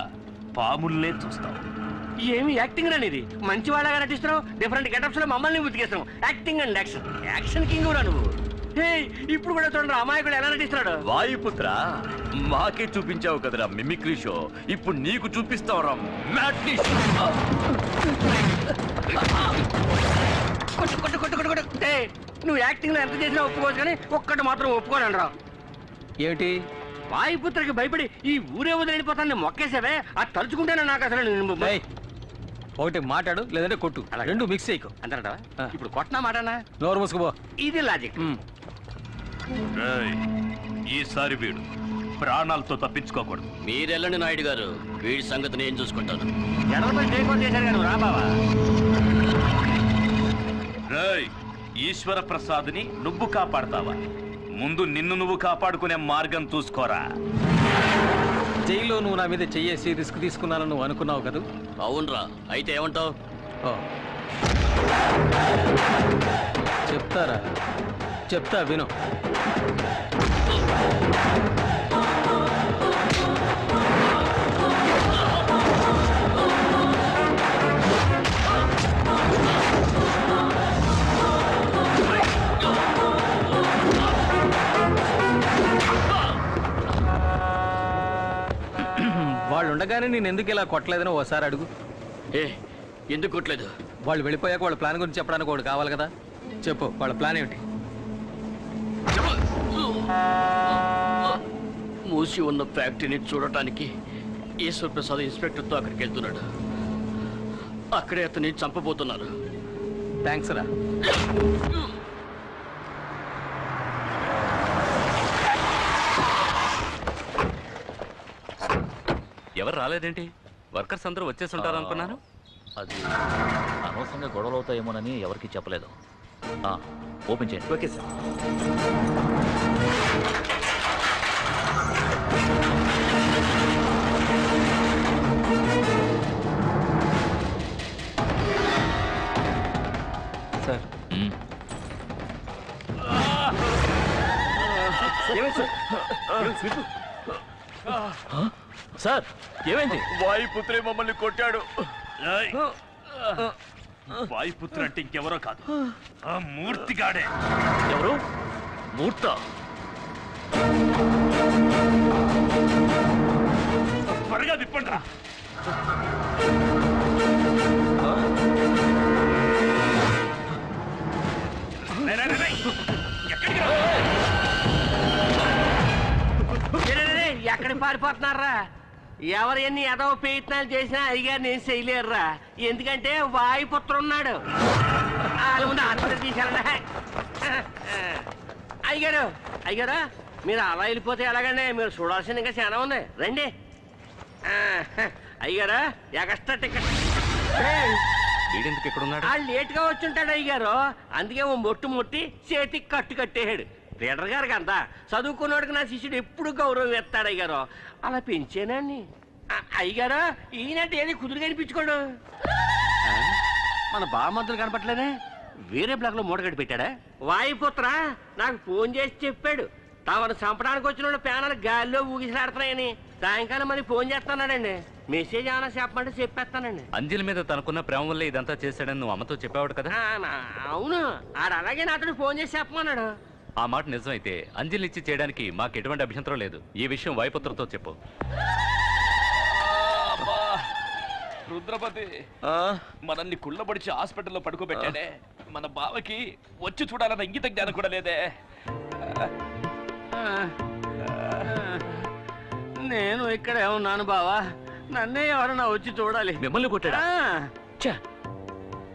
పాముల్లే చూస్తావు. ఏమి యాక్టింగ్ రా నీది, మంచి వాళ్ళగా నటిస్తున్నావు. డిఫరెంట్ గెటప్స్ లో మమ్మల్ని ఉతికేస్తున్నావు. Acting and action, action king రా నువ్వు. ఇప్పుడు కూడా చూడండి అమాయకుడు ఎలా నటిస్తున్నాడు. వాయుపుత్ర, మాకే చూపించావు కదరా మిమిక్రీ షో, ఇప్పుడు నీకు చూపిస్తావురా మ్యాట్నీ షో. నువ్వు యాక్టింగ్ లో ఎంత చేసినా ఒప్పుకోవచ్చు, కానీ ఒక్కటి మాత్రం ఒప్పుకోనండి రా. ఏమిటి? వాయుపుత్రకి భయపడి ఈ ఊరే వదిలిపోతాను మొక్కేసావే, అది తలుచుకుంటేనే నాకు అసలు. ఒకటి మాట్లాడు, లేదంటే కొట్టు, రెండు మిక్స్ చేయకు. అంటారా? ఇప్పుడు కొట్టనా మాటనా? నోరు మూసుకుపో. ఇది లాజిక్. ఈసారి వీడు ప్రాణాలతో తప్పించుకోకూడదు. మీరెళ్ళండి నాయుడు గారు, వీడి సంగతి నేను చూసుకుంటాను. ఈశ్వర ప్రసాద్ని నువ్వు కాపాడతావా? ముందు నిన్ను నువ్వు కాపాడుకునే మార్గం చూసుకోరా. జైల్లో నువ్వు నా మీద చెయ్యేసి రిస్క్ తీసుకున్నాను నువ్వు అనుకున్నావు కదా? అవునరా, అయితే ఏమంటావు? చెప్తారా? చెప్తా, విను. వాళ్ళు ఉండగానే నేను ఎందుకు ఇలా కొట్టలేదని ఓసారి అడుగు. ఎందుకు కొట్టలేదు? వాళ్ళు వెళ్ళిపోయాక వాళ్ళ ప్లాన్ గురించి చెప్పడానికి ఒకటి కావాలి కదా. చెప్పు, వాళ్ళ ప్లాన్ ఏమిటి? మూసి ఉన్న ఫ్యాక్టరీని చూడటానికి ఈశ్వర్ ప్రసాద్ ఇన్స్పెక్టర్తో అక్కడికి వెళ్తున్నాడు. అక్కడే అతన్ని చంపబోతున్నారు. థ్యాంక్స్ రా. ఎవరు రాలేదేంటి? వర్కర్స్ అందరూ వచ్చేసి ఉంటారు అనుకున్నాను. అది అనవసరంగా గొడవలు అవుతాయేమోనని ఎవరికి చెప్పలేదు. ఓపెన్ చేయండి. Okay sir. సార్, సార్ ఏమైంది? వాయుపుత్రే మమ్మల్ని కొట్టాడు. వాయుపుత్ర అంటే ఇంకెవరో కాదు, ఆ మూర్తిగాడే. ఎవరు? మూర్త. త్వరగా విప్పండి రా. ఎక్కడికి పారిపోతున్నారా? ఎవరు ఎన్ని ఎదవ ప్రయత్నాలు చేసినా అయ్యగారు నేను చేయలేరురా, ఎందుకంటే వాయుపుత్ర ఉన్నాడు. వాళ్ళ ముందు ఆత్మహత్య తీశారా? అయ్యగారు, అయ్యగారు మీరు అలా వెళ్ళిపోతే ఎలాగండి? మీరు చూడాల్సింది ఇంకా చాలా ఉంది. రండి. అయ్యారా ఎక్స్ట్రా టికెట్. వీడెందుకు ఇక్కడ ఉన్నాడు? లేట్గా వచ్చుంటాడు అయ్యారు. అందుకే ఓ మొట్టు మొట్టి చేతికి కట్టు కట్టేయాడు. లీడర్ గారికి అంతా చదువుకున్నాడికి నా శిష్యుడు ఎప్పుడు గౌరవం ఎత్తాడు అయ్యారు. అలా పెంచేనండి. అయ్యారా ఈయనంటే ఏది కుదురు కనిపించుకోడు. మన బామద్దులు కనపట్లేదే. వేరే బ్లాక్ లో మూటగడ్డి పెట్టాడా? వాయుపుత్ర నాకు ఫోన్ చేసి చెప్పాడు తమను చంపడానికి వచ్చిన ప్యానలు గాలిలో ఊగిసలాడుతున్నాయని. సాయంకాలం మరి ఫోన్ చేస్తున్నాడండి. మెసేజ్ ఏమైనా చెప్పమంటే చెప్పేస్తానండి. అంజలి మీద తనకున్న ప్రేమ వల్ల ఇదంతా చేశాడని నువ్వు అమ్మతో చెప్పావు కదా? అవును, ఆడు అలాగే నాతో ఫోన్ చేసి చెప్పమన్నాడు. ఆ మాట నిజమైతే అంజలి ఇచ్చి చేయడానికి మాకు ఎటువంటి అభ్యంతరం లేదు. ఈ విషయం వాయుపుత్రతో చెప్పు. రుద్రపతి మనల్ని కుళ్ళబడిచి హాస్పిటల్లో పడుకోబెట్టాడే. మన బావకి వచ్చి చూడాలన్న ఇంగిత జ్ఞానం కూడా లేదే. నేను ఇక్కడే ఉన్నాను బావా. నన్నే ఎవరన్నా వచ్చి చూడాలి. మిమ్మల్ని కొట్టాడా?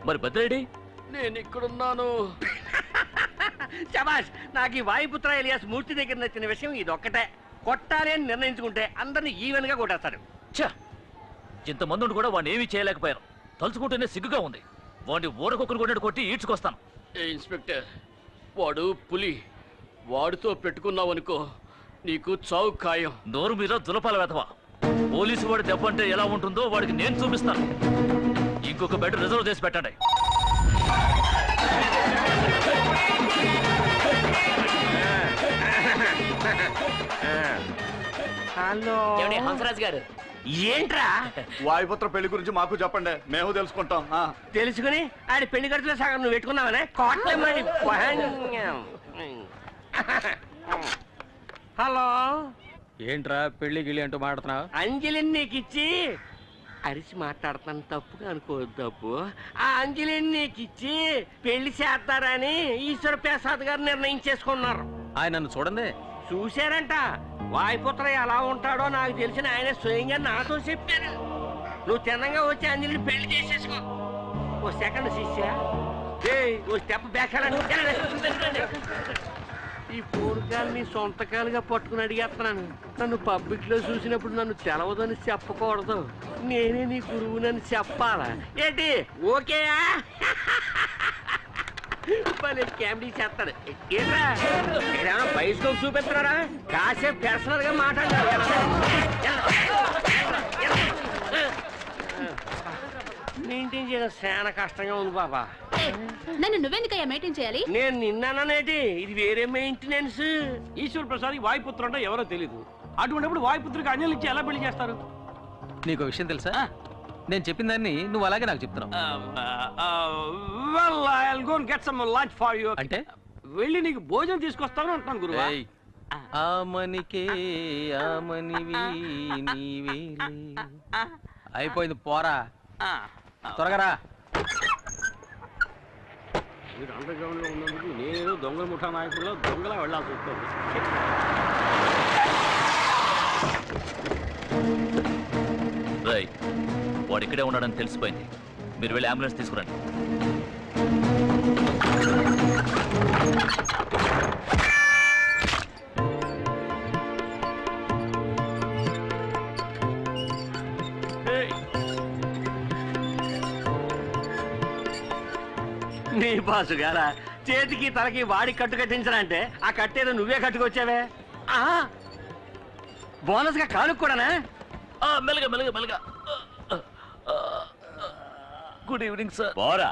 మరి భద్రేడి? నేను ఇక్కడున్నాను. శబాష్, నాకు ఈ వాయుపుత్ర ఎలియాస్ మూర్తి దగ్గర నచ్చిన విషయం ఇదొక్కటే. కొట్టాలి అని నిర్ణయించుకుంటే అందరినీ ఈవెన్ గా కొట్టేస్తాడు. ఇంతమంది కూడా వాడిని ఏమీ చేయలేకపోయారు. తలుచుకుంటేనే సిగ్గుగా ఉంది. వాడిని ఊరకొక్కరు కొన్నట్టు కొట్టి ఈడ్చుకొస్తాను. ఇన్స్పెక్టర్, వాడు పులి. వాడితో పెట్టుకున్నావనుకో నీకు చావు ఖాయం. నోరు మీద దులపాల వెతవా. పోలీసు వాడి దెబ్బ అంటే ఎలా ఉంటుందో వాడికి నేను చూపిస్తాను. ఇంకొక బెడ్ రిజర్వ్ చేసి పెట్టండి. హలో హంసరాజ్ గారు. ఏంట్రా? వాయుపుత్ర పెళ్లి గురించి మాకు చెప్పండి, మేము తెలుసుకుంటాం. తెలుసుకుని ఆడి పెళ్లి ఖర్చులో సగం నువ్వు పెట్టుకున్నావనే కోట్లమని. హలో, ఏంట్రా పెళ్లి గిళ్ళి అంటూ మాట్లాడుతున్నావు? అంజలిని నీకు ఇచ్చి అరిచి మాట్లాడుతాను, తప్పుగా అనుకోవద్దు. తప్పు. ఆ అంజలిని నీకు ఇచ్చి పెళ్లి చేస్తారని ఈశ్వర ప్రసాద్ గారు నిర్ణయించేసుకున్నారు. ఆయన నన్ను చూడండి. చూశారంట. వాయుపుత్ర ఎలా ఉంటాడో నాకు తెలిసిన ఆయన స్వయంగా నాతో చెప్పారు. నువ్వు తిన్నంగా వచ్చి అంజలిని పెళ్లి చేసేసుకో. ఓ సెకండ్ శిష్య, ఓ స్టెప్ బ్యాక్. ఈ పూర్గాల్ని సొంతకాలుగా పట్టుకుని అడిగేస్తున్నాను. నన్ను పబ్లిక్ లో చూసినప్పుడు నన్ను తెలవదని చెప్పకూడదు. నేనే నీ గురువునని చెప్పాలా ఏంటి? ఓకేయా? కామెడీ చేస్తాడు. ఏమన్నా బైస్కోప్ చూపిస్తున్నారా? కాసేపు పర్సనల్ గా మాట్లాడారు. మెయింటైన్ చేయడం చాలా కష్టంగా ఉంది బాబా. నన్ను నువ్వెందుకయ్యా మెయింటైన్ చేయాలి? నేను నిన్నానేటి, ఇది వేరే మెయింటెనెన్స్. ఈశ్వర ప్రసాద్ వాయుపుత్ర అంటే ఎవరో తెలీదు. అటువంటిప్పుడు వాయుపుత్రికి అంజలి ఇచ్చి ఎలా పెళ్లి చేస్తారు? నీకు విషయం తెలుసా? నేను చెప్పిన దాన్ని నువ్వు అలాగే నాకు చెప్తున్నావు. అంటే వెళ్ళి నీకు భోజనం తీసుకొస్తాను అంటున్నాను గురువా. ఆమనికే ఆమనివి నీవేలే. అయిపోయింది, పోరా త్వరగా రా. మీరు అండర్ గ్రౌండ్ లో ఉన్నందుకు నేను దొంగల ముఠా నాయకుల్లో దొంగలా వెళ్ళాల్సి వస్తుంది. వాడు ఇక్కడే ఉన్నాడని తెలిసిపోయింది. మీరు వెళ్ళి అంబులెన్స్ తీసుకురండి. నీ బాసు గారా చేతికి తలకి వాడి కట్టు కట్టించనంటే ఆ కట్టేదో నువ్వే కట్టుకొచ్చావే. బోనస్ గా కానుక కూడానా? మెల్లగా మెల్లగా మెల్లగా. Good evening sir. పోరా,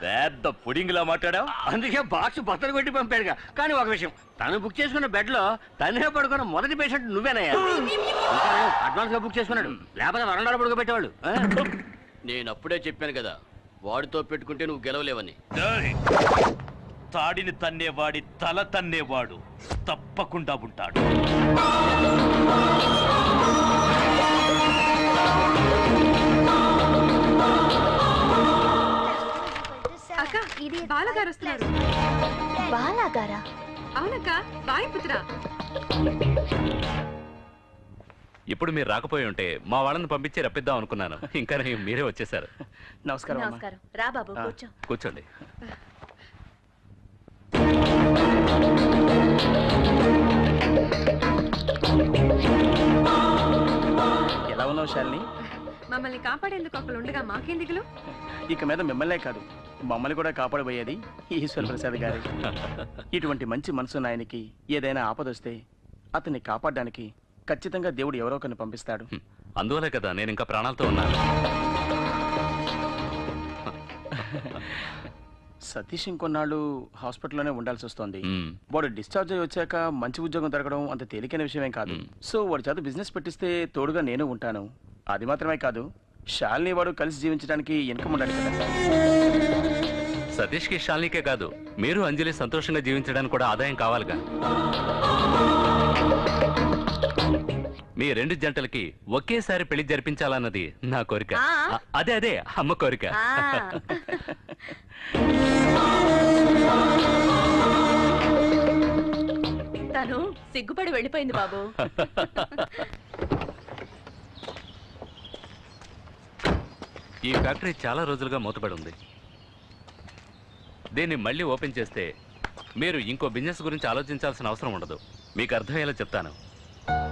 పెద్ద పుడింగ్లా మాట్లాడావు. అందుకే బాక్స్ బట్టలు కొట్టి పంపాడుగా. కానీ ఒక విషయం, తను బుక్ చేసుకున్న బెడ్ లో తనే పడుకున్న మొదటి పేషెంట్ నువ్వేనయ్యా. అడ్వాన్స్ గా బుక్ చేసుకున్నాడు, లేకపోతే వరండాలో పడుకోబెట్టేవాళ్ళు. నేను అప్పుడే చెప్పాను కదా, వాడితో పెట్టుకుంటే నువ్వు గెలవలేవని. తాడిని తన్నేవాడి తల తన్నేవాడు తప్పకుండా ఉంటాడు. అక్క, ఇది బాలగారు వస్తున్నారు. బాలాగారా? అవునక్క, వాయుపుత్ర. ఇప్పుడు మీరు రాకపోయి ఉంటే మా వాళ్ళని పంపించి రప్పిద్దాం అనుకున్నాను. ఇంకా మీరే వచ్చేసారు. నమస్కారం. నమస్కారం. రా బాబు, కూర్చో. కూర్చోండి. ఎలా ఉన్నావు శాలిని? మమ్మల్ని కాపాడేందుకు ఒకళ్ళు ఉండగా మాకేం దిగులు? ఇక మీద మిమ్మల్నే కాదు మమ్మల్ని కూడా కాపాడబోయేది ఈశ్వర ప్రసాద్ గారు. ఇటువంటి మంచి మనసున్న ఆయనకి ఏదైనా ఆపదొస్తే అతన్ని కాపాడడానికి ఖచ్చితంగా దేవుడు ఎవరో ఒకరిని పంపిస్తాడు. అందువల్లే కదా నేను ఇంకా ప్రాణాలతో ఉన్నాను. సతీష్ ఇంకొన్నాళ్ళు హాస్పిటల్లోనే ఉండాల్సి వస్తుంది. వాడు డిశ్చార్జ్ అయ్యి వచ్చాక మంచి ఉద్యోగం దొరకడం అంత తేలికైన విషయమేం కాదు. సో వాడి చేత బిజినెస్ పెట్టిస్తే తోడుగా నేను ఉంటాను. అది మాత్రమే కాదు, శాలిని వాడు కలిసి జీవించడానికి ఇన్కమ్ ఉండాలి కదా. సతీష్కి శాలినికే కాదు, మీరు అంజలి సంతోషంగా జీవించడానికి కూడా ఆదాయం కావాలిగా. మీ రెండు జంటలకి ఒకేసారి పెళ్లి జరిపించాలన్నది నా కోరిక. అదే అదే అమ్మ కోరిక. తను సిగ్గుపడి వెళ్ళిపోయింది బాబు. ఈ ఫ్యాక్టరీ చాలా రోజులుగా మూతపడి ఉంది. దీన్ని మళ్ళీ ఓపెన్ చేస్తే మీరు ఇంకో బిజినెస్ గురించి ఆలోచించాల్సిన అవసరం ఉండదు. మీకు అర్థమయ్యేలా చెప్తాను.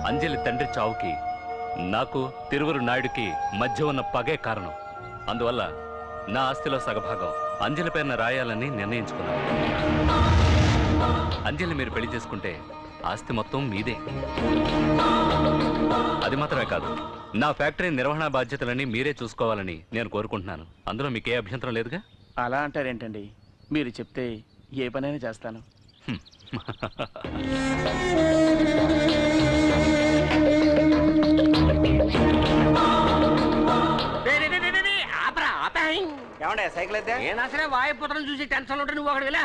అంజలి తండ్రి చావుకి నాకు తిరువురు నాయుడికి మధ్య ఉన్న పగే కారణం. అందువల్ల నా ఆస్తిలో సగభాగం అంజలి పేరున రాయాలని నిర్ణయించుకున్నాను. అంజలి మీరు పెళ్లి చేసుకుంటే ఆస్తి మొత్తం మీదే. అది మాత్రమే కాదు, నా ఫ్యాక్టరీ నిర్వహణ బాధ్యతలని మీరే చూసుకోవాలని నేను కోరుకుంటున్నాను. అందులో మీకే అభ్యంతరం లేదుగా? అలా అంటారేంటండి, మీరు చెప్తే ఏ పనైనా చేస్తాను. ఏమండే సైకిల్ అయితే ఏనా సరే వాయుపుత్రం చూసి టెన్షన్ ఉంటే నువ్వు ఒకటి వెళ్ళా.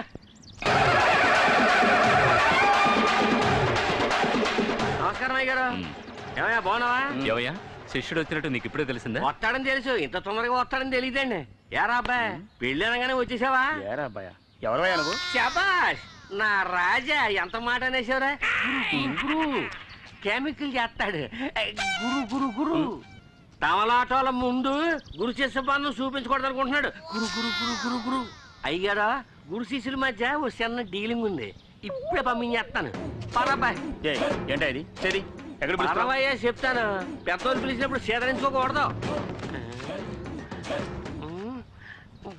నమస్కారం అయ్య గారు. ఏమయ్యా బాగున్నావా? ఏమయ్యా శిష్యుడు వచ్చినట్టు నీకు ఇప్పుడే తెలిసిందా? వస్తాడని తెలుసు, ఇంత తొందరగా వస్తాడని తెలియదండి. ఏరా అబ్బాయి పెళ్ళి అనగానే వచ్చేసావా? ఏరా అబ్బాయా ఎవరయ్యా నువ్వు? శబాష్ నా రాజా, ఎంత మాట అనేసావురా. గురు కెమికల్ చేస్తాడు. గురు గురు గురు తమలాటోల ముందు గురు శిష్య బంధం చూపించకూడదు అనుకుంటున్నాడు. గురు గురు గురు గురు గురు అయ్యారా, గురు శిష్యుల మధ్య ఓ చిన్న డీలింగ్ ఉంది. ఇప్పుడే పంపించేస్తాను. పరబాయ్ ఏంటా ఇది? సరే ఎక్కడ పరవయ్యా చెప్తాను. పెద్దోళ్ళు పిలిచినప్పుడు సేదరించుకోకూడదు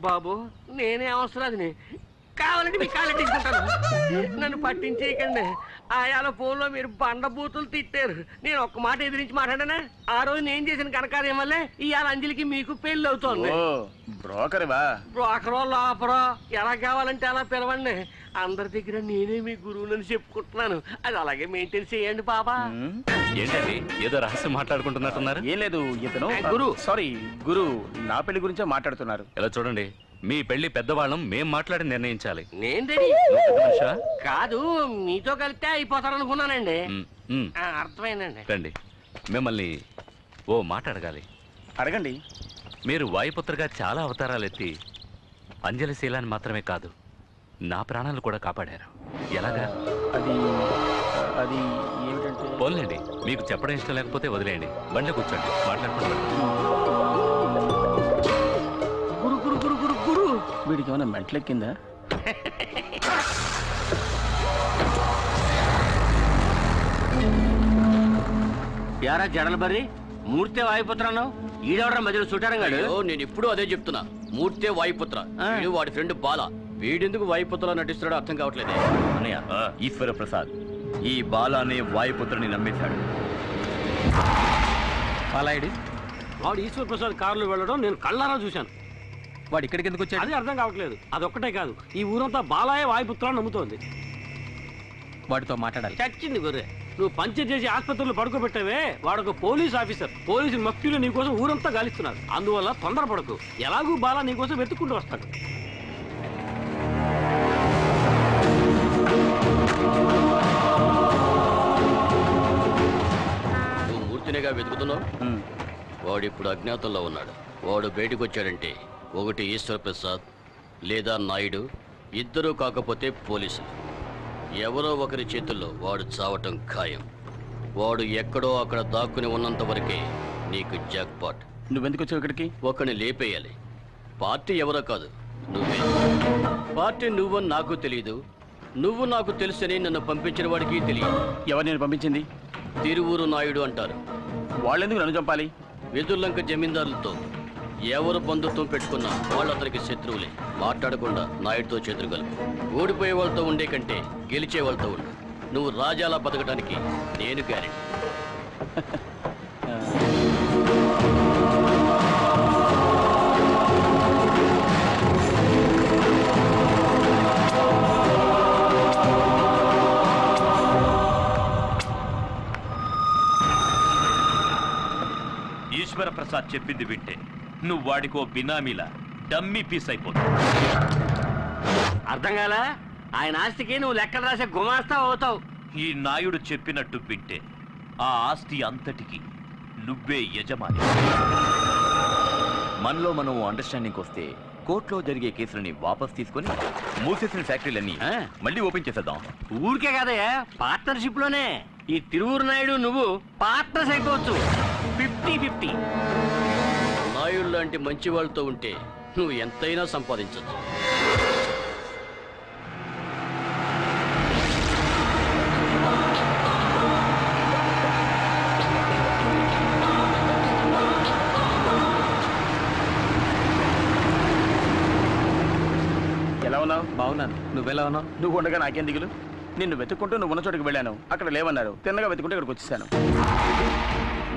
బాబు. నేనే అవసరాన్ని కావాలంటే మీ కాళ్ళు తీసుకుంటాను. నన్ను పట్టించేయకండి. ఆయాల ఫోన్లో మీరు బండబూతులు తిట్టారు. నేను ఒక్క మాట ఎదిరించి మాట్లాడానా? ఆ రోజు నేను చేసిన కనకార్యం వల్లే ఇవాళ అంజలికి మీకు పెళ్లి అవుతోంది. బ్రోకర్వా? బ్రోకరో లోపరో ఎలా కావాలంటే అలా పిలవండి. అందరి దగ్గర నేనే మీ గురువునని చెప్పుకుంటున్నాను. అది అలాగే మెయింటైన్ చేయండి బాబా. ఏంటండి ఏదో రహస్యం మాట్లాడుకుంటున్నట్టున్నారు? ఏం లేదు, ఇతను గురు నా పెళ్లి గురించే మాట్లాడుతున్నారు. ఇలా చూడండి, మీ పెళ్లి పెద్దవాళ్ళం మేం మాట్లాడి నిర్ణయించాలి. నేను కాదు, మీతో కలిస్తే అయిపోతారనుకున్నానండి. అర్థమైందండి. రండి, మిమ్మల్ని ఓ మాట అడగాలి. అడగండి. మీరు వాయుపుత్రగా చాలా అవతారాలు ఎత్తి అంజలి శీలాన్ని మాత్రమే కాదు నా ప్రాణాలు కూడా కాపాడారు. ఎలాగా? అది ఏమిటంటే, పోన్లేండి, మీకు చెప్పడం ఇష్టం లేకపోతే వదిలేయండి. బండి కూర్చోండి, మాట్లాడుకోండి. గురు గురు గురు గురు గురు వీడికి ఏమైనా మెంట్లెక్కిందా? యారా జడల బర్రి, మూర్తే వాయుపుత్ర అన్నావు. ఈడెవడరా మధ్యలో చుట్టారంగాడు? నేను ఇప్పుడు అదే చెప్తున్నా. మూర్తే వాయుపుత్ర, వాడి ఫ్రెండ్ బాల. వీడెందుకు వాయుపుత్రలో నటిస్తున్నాడో అర్థం కావట్లేదే. అన్నయ్య, ఈశ్వర ప్రసాద్ ఈ బాల అనే వాయుపుత్రుని నమ్మేశాడు. బాలాయుడు వాడు ఈశ్వర ప్రసాద్ కారులో వెళ్ళడం నేను కళ్ళారా చూశాను. వాడు ఇక్కడికి ఎందుకు వచ్చాడు? అది అర్థం కావట్లేదు. అదొక్కటే కాదు, ఈ ఊరంతా బాలాయే వాయుపుత్రాన్ని నమ్ముతోంది. వాడితో మాట్లాడాలి. చచ్చింది గొర్రె. నువ్వు పంచర్ చేసి ఆసుపత్రిలో పడుకోబెట్టావే, వాడొక పోలీస్ ఆఫీసర్. పోలీసు మఫ్తీలో నీకోసం ఊరంతా గాలిస్తున్నారు. అందువల్ల తొందరపడకు. ఎలాగూ బాలా నీకోసం వెతుక్కుంటూ వస్తాడు. నువ్వు మూర్తినిగా వెతుకుతున్నావు. వాడిప్పుడు అజ్ఞాతంలో ఉన్నాడు. వాడు బయటకు వచ్చాడంటే ఒకటి ఈశ్వర ప్రసాద్ లేదా నాయుడు, ఇద్దరూ కాకపోతే పోలీసులు. ఎవరో ఒకరి చేతుల్లో వాడు చావటం ఖాయం. వాడు ఎక్కడో అక్కడ దాక్కుని ఉన్నంత వరకే నీకు జాక్పాట్. నువ్వెందుకు వచ్చావు ఇక్కడికి? ఒకరిని లేపేయాలి. పార్టీ ఎవరో కాదు, నువ్వే. పార్టీ నువ్వని నాకు తెలీదు, నువ్వు నాకు తెలుసని నన్ను పంపించిన వాడికి తెలియదు. ఎవరు నేను పంపించింది? తిరువూరు నాయుడు అంటారు. వాళ్ళెందుకు నన్ను చంపాలి? వెదుర్లంక జమీందారులతో ఎవరు బంధుత్వం పెట్టుకున్నా వాళ్ళు అతనికి శత్రువులే. మాట్లాడకుండా నాయుడుతో చేతులు కలుపు. ఓడిపోయే వాళ్ళతో ఉండే కంటే గెలిచే వాళ్ళతో ఉండు. నువ్వు రాజాలా బతకడానికి నేను గ్యారెంటీ. ఈశ్వర ప్రసాద్ చెప్పింది వింటే నువ్వు వాడికో బినామీలా డమ్మీ పీస్ అయిపోతావు. అర్థం కాలా? ఆయన ఆస్తికి నువ్వు లెక్కలు రాసే గుమాస్తా అవుతావు. ఈ నాయుడు చెప్పినట్టు వింటే ఆ ఆస్తి అంతటికి నువ్వే యజమాని. మనలో మనం అండర్స్టాండింగ్ వస్తే కోర్టులో జరిగే కేసులని వాపస్ తీసుకొని మూసేసిన ఫ్యాక్టరీలన్నీ మళ్ళీ ఓపెన్ చేసేద్దాం. ఊరికే కదయ్యా, పార్ట్నర్షిప్ లోనే. ఈ తిరువూరు నాయుడు నువ్వు పార్ట్నర్స్ అయిపోవచ్చు. 50-50. నాయుడు లాంటి మంచి వాళ్ళతో ఉంటే నువ్వు ఎంతైనా సంపాదించచ్చు. ఎలా ఉన్నావు? బాగున్నాను. నువ్వెలా ఉన్నావు? నువ్వు ఉండగా నాకేం దిగులు? నిన్ను వెతుక్కుంటూ నువ్వు ఉన్న చోటుకి వెళ్ళాను. అక్కడ లేవన్నారు. తిన్నగా వెతుకుంటూ ఇక్కడికి వచ్చేసాను.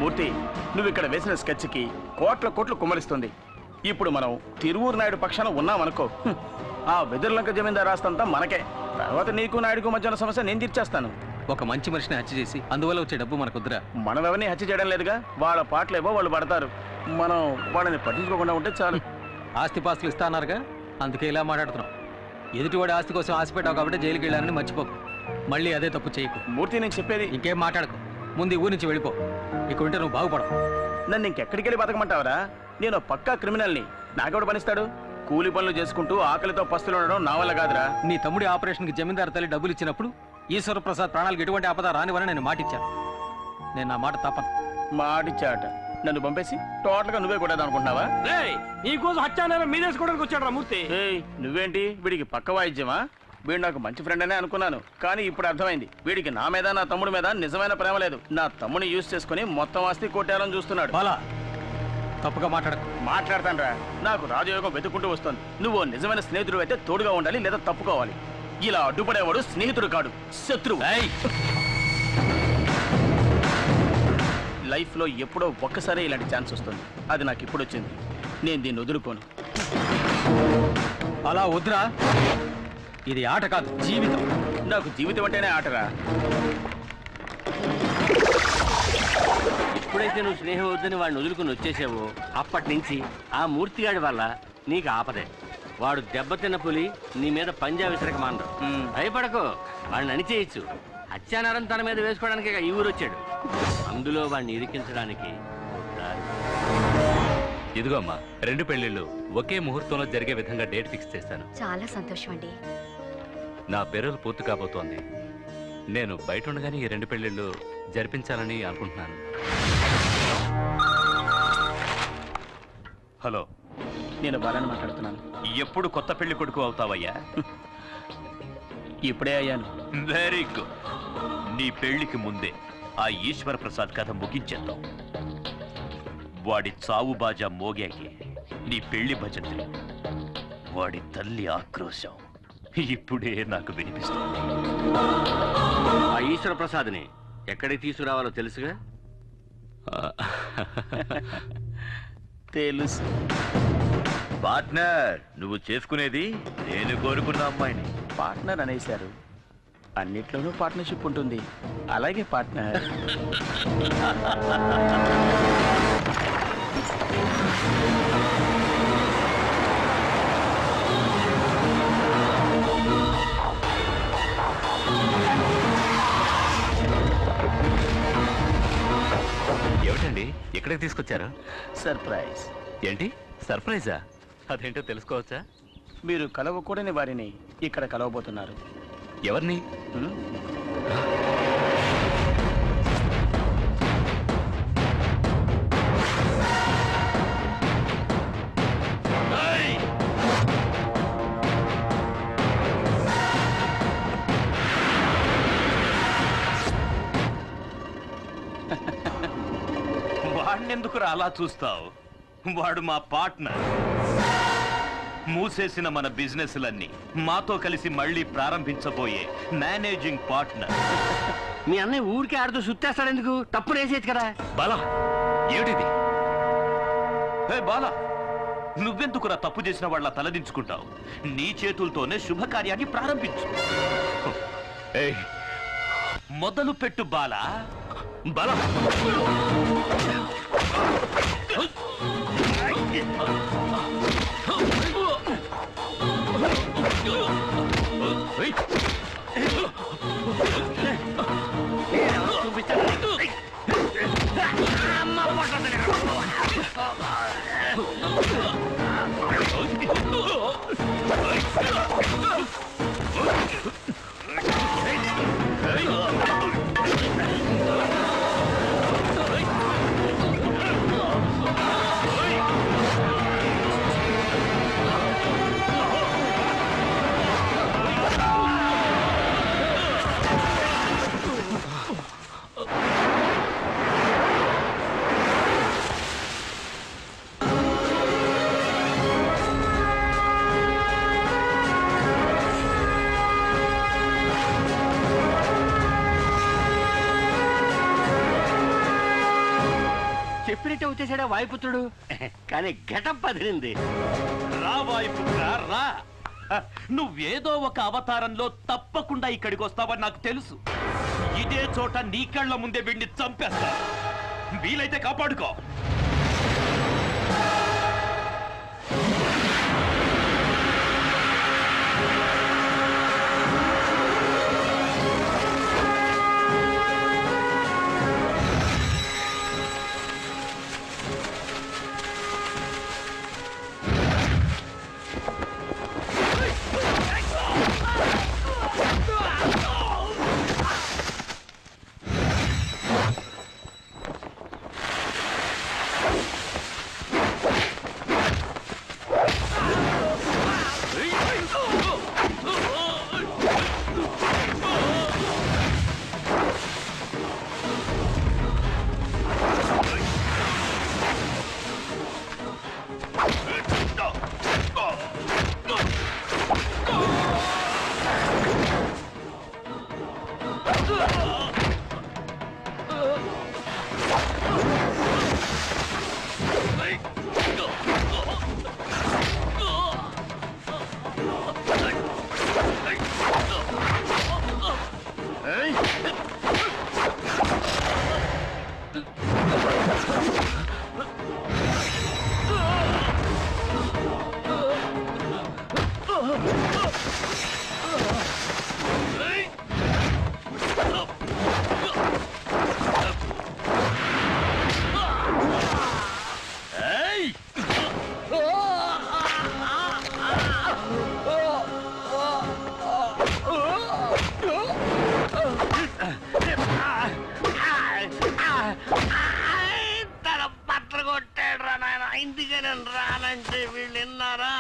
మూర్తి, నువ్వు ఇక్కడ వేసిన స్కెచ్కి కోట్ల కోట్లు కుమ్మరిస్తుంది. ఇప్పుడు మనం తిరువూరు నాయుడు పక్షాన ఉన్నామనుకో, ఆ వెదుర్లంక జమీందారు ఆస్తంతా మనకే. తర్వాత నీకు నాయుడుకు మధ్య ఉన్న సమస్య నేను తీర్చేస్తాను. ఒక మంచి మనిషిని హత్య చేసి అందువల్ల వచ్చే డబ్బు మనకొద్దురా. మనం ఎవరిని హత్య చేయడం లేదుగా. వాళ్ళ పాటలేవో వాళ్ళు పడతారు. మనం వాళ్ళని పట్టించుకోకుండా ఉంటే చాలు. ఆస్తిపాస్తులు ఇస్తా అన్నారుగా, అందుకే ఇలా మాట్లాడుతున్నాం. ఎదుటివాడి ఆస్తి కోసం ఆశ పెట్టావు కాబట్టి జైలుకి వెళ్ళానని మర్చిపోకు. మళ్ళీ అదే తప్పు చేయకు. మూర్తి, నేను చెప్పేది ఇంకేం మాట్లాడకు. ముందు ఈ ఊరి నుంచి వెళ్ళిపో. ఇక్కడ ఉంటే నువ్వు బాగుపడవు. నన్ను ఇంకెక్కడికి వెళ్ళి బతకమంటావరా? నేను పక్కా క్రిమినల్ని. నాకెవడు పనిస్తాడు? కూలి పనులు చేసుకుంటూ ఆకలితో పస్తులు ఉండడం నా వల్ల కాదురా. నీ తమ్ముడి ఆపరేషన్కి జమీందారు తల్లి డబ్బులు ఇచ్చినప్పుడు ఈశ్వర ప్రసాద్ ప్రాణాలకు ఎటువంటి ఆపద రానివని నేను మాటిచ్చాను. నేను నా మాట తప్పను. మాటిచ్చాట. నన్ను పంపేసి టోటల్గా నువ్వే కొట్టేద్దాం అనుకుంటున్నావా? నీకోసం హత్యానేరం మీదేసుకోవడానికి వచ్చాడు మూర్తి. నువ్వేంటి వీడికి పక్క వాయిద్యమా? వీడు నాకు మంచి ఫ్రెండ్ అనే అనుకున్నాను, కానీ ఇప్పుడు అర్థమైంది వీడికి నా మీద నా తమ్ముడి మీద నిజమైన ప్రేమ లేదు. నా తమ్ముని యూజ్ చేసుకుని మొత్తం ఆస్తి కొట్టాలని చూస్తున్నాడు. తప్పుగా మాట్లాడతాను రా. నాకు రాజయోగం వెతుక్కుంటూ వస్తుంది. నువ్వు నిజమైన స్నేహితుడు అయితే తోడుగా ఉండాలి, లేదా తప్పుకోవాలి. ఇలా అడ్డుపడేవాడు స్నేహితుడు కాడు, శత్రువు. లైఫ్లో ఎప్పుడో ఒక్కసారి ఇలాంటి ఛాన్స్ వస్తుంది. అది నాకు ఇప్పుడు వచ్చింది. నేను దీన్ని వదులుకోను. అలా వద్దురా. ఇది ఆట కాదు, జీవితం. నాకు జీవితం అంటేనే ఆటరా. ఎప్పుడైతే నువ్వు స్నేహం వద్దని వాడిని వదులుకుని వచ్చేసావో అప్పటి నుంచి ఆ మూర్తిగాడి వల్ల నీకు ఆపదే. వాడు దెబ్బతిన్న పులి నీ మీద పంజా విసరక మానడు. భయపడకు, వాడిని అణిచేయచ్చు. హత్యానేరం తన మీద వేసుకోవడానికి ఈ ఊరు వచ్చాడు. అందులో వాడిని ఇరికించడానికి ఇదిగో అమ్మా, 2 పెళ్లిళ్ళు ఒకే ముహూర్తంలో జరిగే విధంగా డేట్ ఫిక్స్ చేశాను. చాలా సంతోషం అండి. నా పెరోల్ పూర్తి కాబోతోంది. నేను బయట ఉండగానే ఈ 2 పెళ్లిళ్ళు జరిపించాలని అనుకుంటున్నాను. హలో, నేను బాలని మాట్లాడుతున్నాను. ఎప్పుడు కొత్త పెళ్లి కొడుకు అవుతావయ్యా? ఇప్పుడే అయ్యాను. Very good. నీ పెళ్లికి ముందే ఆ ఈశ్వర ప్రసాద్ కథ ముగించేద్దాం. వాడి చావు బాజా మోగాకి నీ పెళ్లి భజనలు, వాడి తల్లి ఆక్రోశం ఇప్పుడే నాకు వినిపిస్తుంది. ఆ ఈశ్వర ప్రసాద్ని ఎక్కడికి తీసుకురావాలో తెలుసుగా? తెలుసు. పార్ట్నర్, నువ్వు చేసుకునేది నేను కోరుకున్న అమ్మాయిని. పార్ట్నర్ అనేశారు, అన్నిట్లోనూ పార్ట్నర్షిప్ ఉంటుంది. అలాగే పార్ట్నర్. ఏమిటండి ఎక్కడికి తీసుకొచ్చారు? సర్ప్రైజ్. ఏంటి సర్ప్రైజా? అదేంటో తెలుసుకోవచ్చా? మీరు కలవకూడని వారిని ఇక్కడ కలవబోతున్నారు. ఎవరిని? వాడినెందుకు అలా చూస్తావు? వాడు మా పార్ట్నర్. మూసేసిన మన బిజినెస్లన్నీ మాతో కలిసి మళ్ళీ ప్రారంభించబోయే మేనేజింగ్ పార్ట్నర్. మీ అన్నయ్య ఊరికే ఆడుతూ సుత్తేస్తాడు ఎందుకు? తప్పు వేసేది కదా. బాలా ఏమిటిది? బాలా, నువ్వెందుకురా తప్పు చేసిన వాళ్ళ తలదించుకుంటావు? నీ చేతులతోనే శుభకార్యాన్ని ప్రారంభించు. మొదలు పెట్టు బాలా. బాలా చెప్పినట్టే వచ్చేసాడా వాయుపుత్రుడు. కానీ గెటప్ అదిరింది. రా వాయుపుత్ర రా. నువ్వేదో ఒక అవతారంలో తప్పకుండా ఇక్కడికి వస్తావని నాకు తెలుసు. ఇదే చోట నీ కళ్ళ ముందే వీడిని చంపేస్తా. వీలైతే కాపాడుకో. తన పత్ర కొట్టాడు రా నాయన. ఇందుకే నేను రానంటే వీళ్ళు విన్నారా?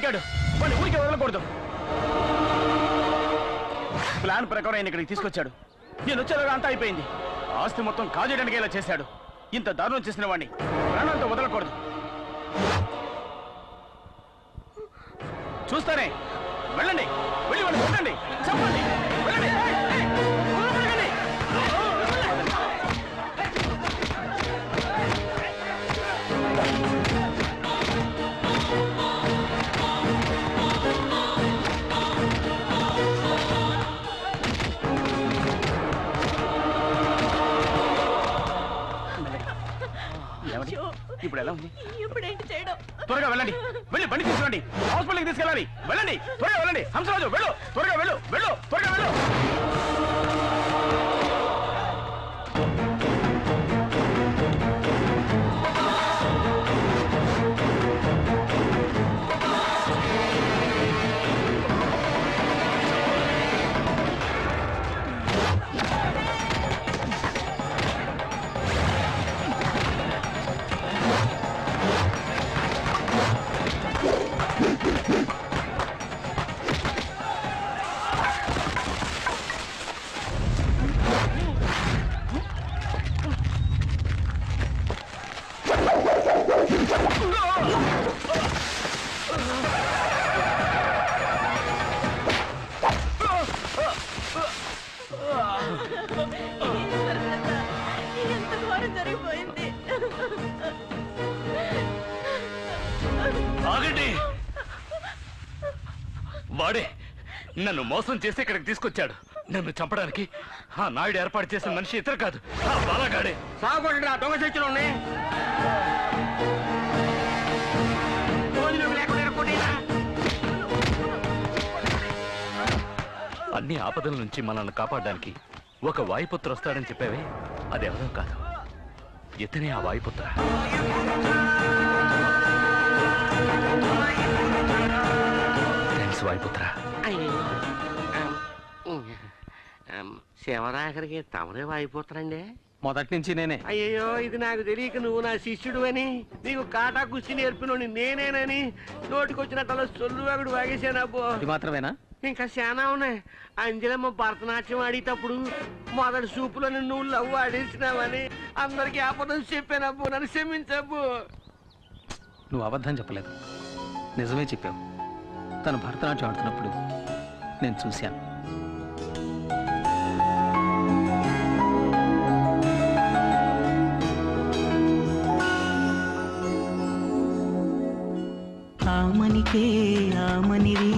దొరికాడు, వాడిని ఊరికే వదలకూడదు. ప్లాన్ ప్రకారం ఆయన ఇక్కడికి తీసుకొచ్చాడు. నేను వచ్చేలాగా అంతా అయిపోయింది. ఆస్తి మొత్తం కాజేయడానికి ఇలా చేశాడు. ఇంత దారుణం చేసిన వాడిని ప్రాణాలతో వదలకూడదు. చూస్తానే, వెళ్ళండి, వెళ్ళి వాడిని కొట్టండి, చెప్పండి, వెళ్ళండి. ఇప్పుడు ఎలా ఉంది? ఇప్పుడేంటి చేయడం? త్వరగా వెళ్ళండి, వెళ్ళి బండి తీసుకురండి, హాస్పిటల్కి తీసుకెళ్ళాలి. వెళ్ళండి, త్వరగా వెళ్ళండి. హంసరాజు వెళ్ళు, త్వరగా వెళ్ళు, వెళ్ళు, త్వరగా వెళ్ళు. ఎంత ఘోరం జరిగిపోయింది. ఆగండి! వాడే నన్ను మోసం చేసి ఇక్కడికి తీసుకొచ్చాడు. నన్ను చంపడానికి ఆ నాయుడు ఏర్పాటు చేసిన మనిషి ఇతర కాదు, ఆ బాలగాడే. సాగుకుంటున్నా దొంగ చచ్చులు ఉన్నాయి. అన్ని ఆపదల నుంచి మనల్ని కాపాడడానికి ఒక వాయుపుత్ర వస్తాడని చెప్పావే, అదెవరో కాదు, ఇతనే ఆ వాయుపుత్ర. వాయుపుత్ర, శివరాఖరికి తమరే వాయిపోతారండి. మొదటి నుంచి నేనే. అయ్యో, ఇది నాకు తెలియక నువ్వు నా శిష్యుడు అని, నీకు కాటా కుస్తీ నేర్పినోని నేనేనని నోటికొచ్చినట్టు సొల్లు అక్కడ వాగేశానబ్బో. ఇది మాత్రమేనా? ఇంకా చాలా ఉన్నాయి. అంజలమ్మ భరతనాట్యం ఆడేటప్పుడు మొదటి సూపులో నువ్వు లవ్ ఆడేసినావని అందరికి ఆపదం చెప్పానబ్బు. నన్ను క్షమించబ్బు. నువ్వు అబద్ధం చెప్పలేదు, నిజమే చెప్పావు. తను భరతనాట్యం ఆడుతున్నప్పుడు నేను చూశాను. ఆమనికే ఆమనివి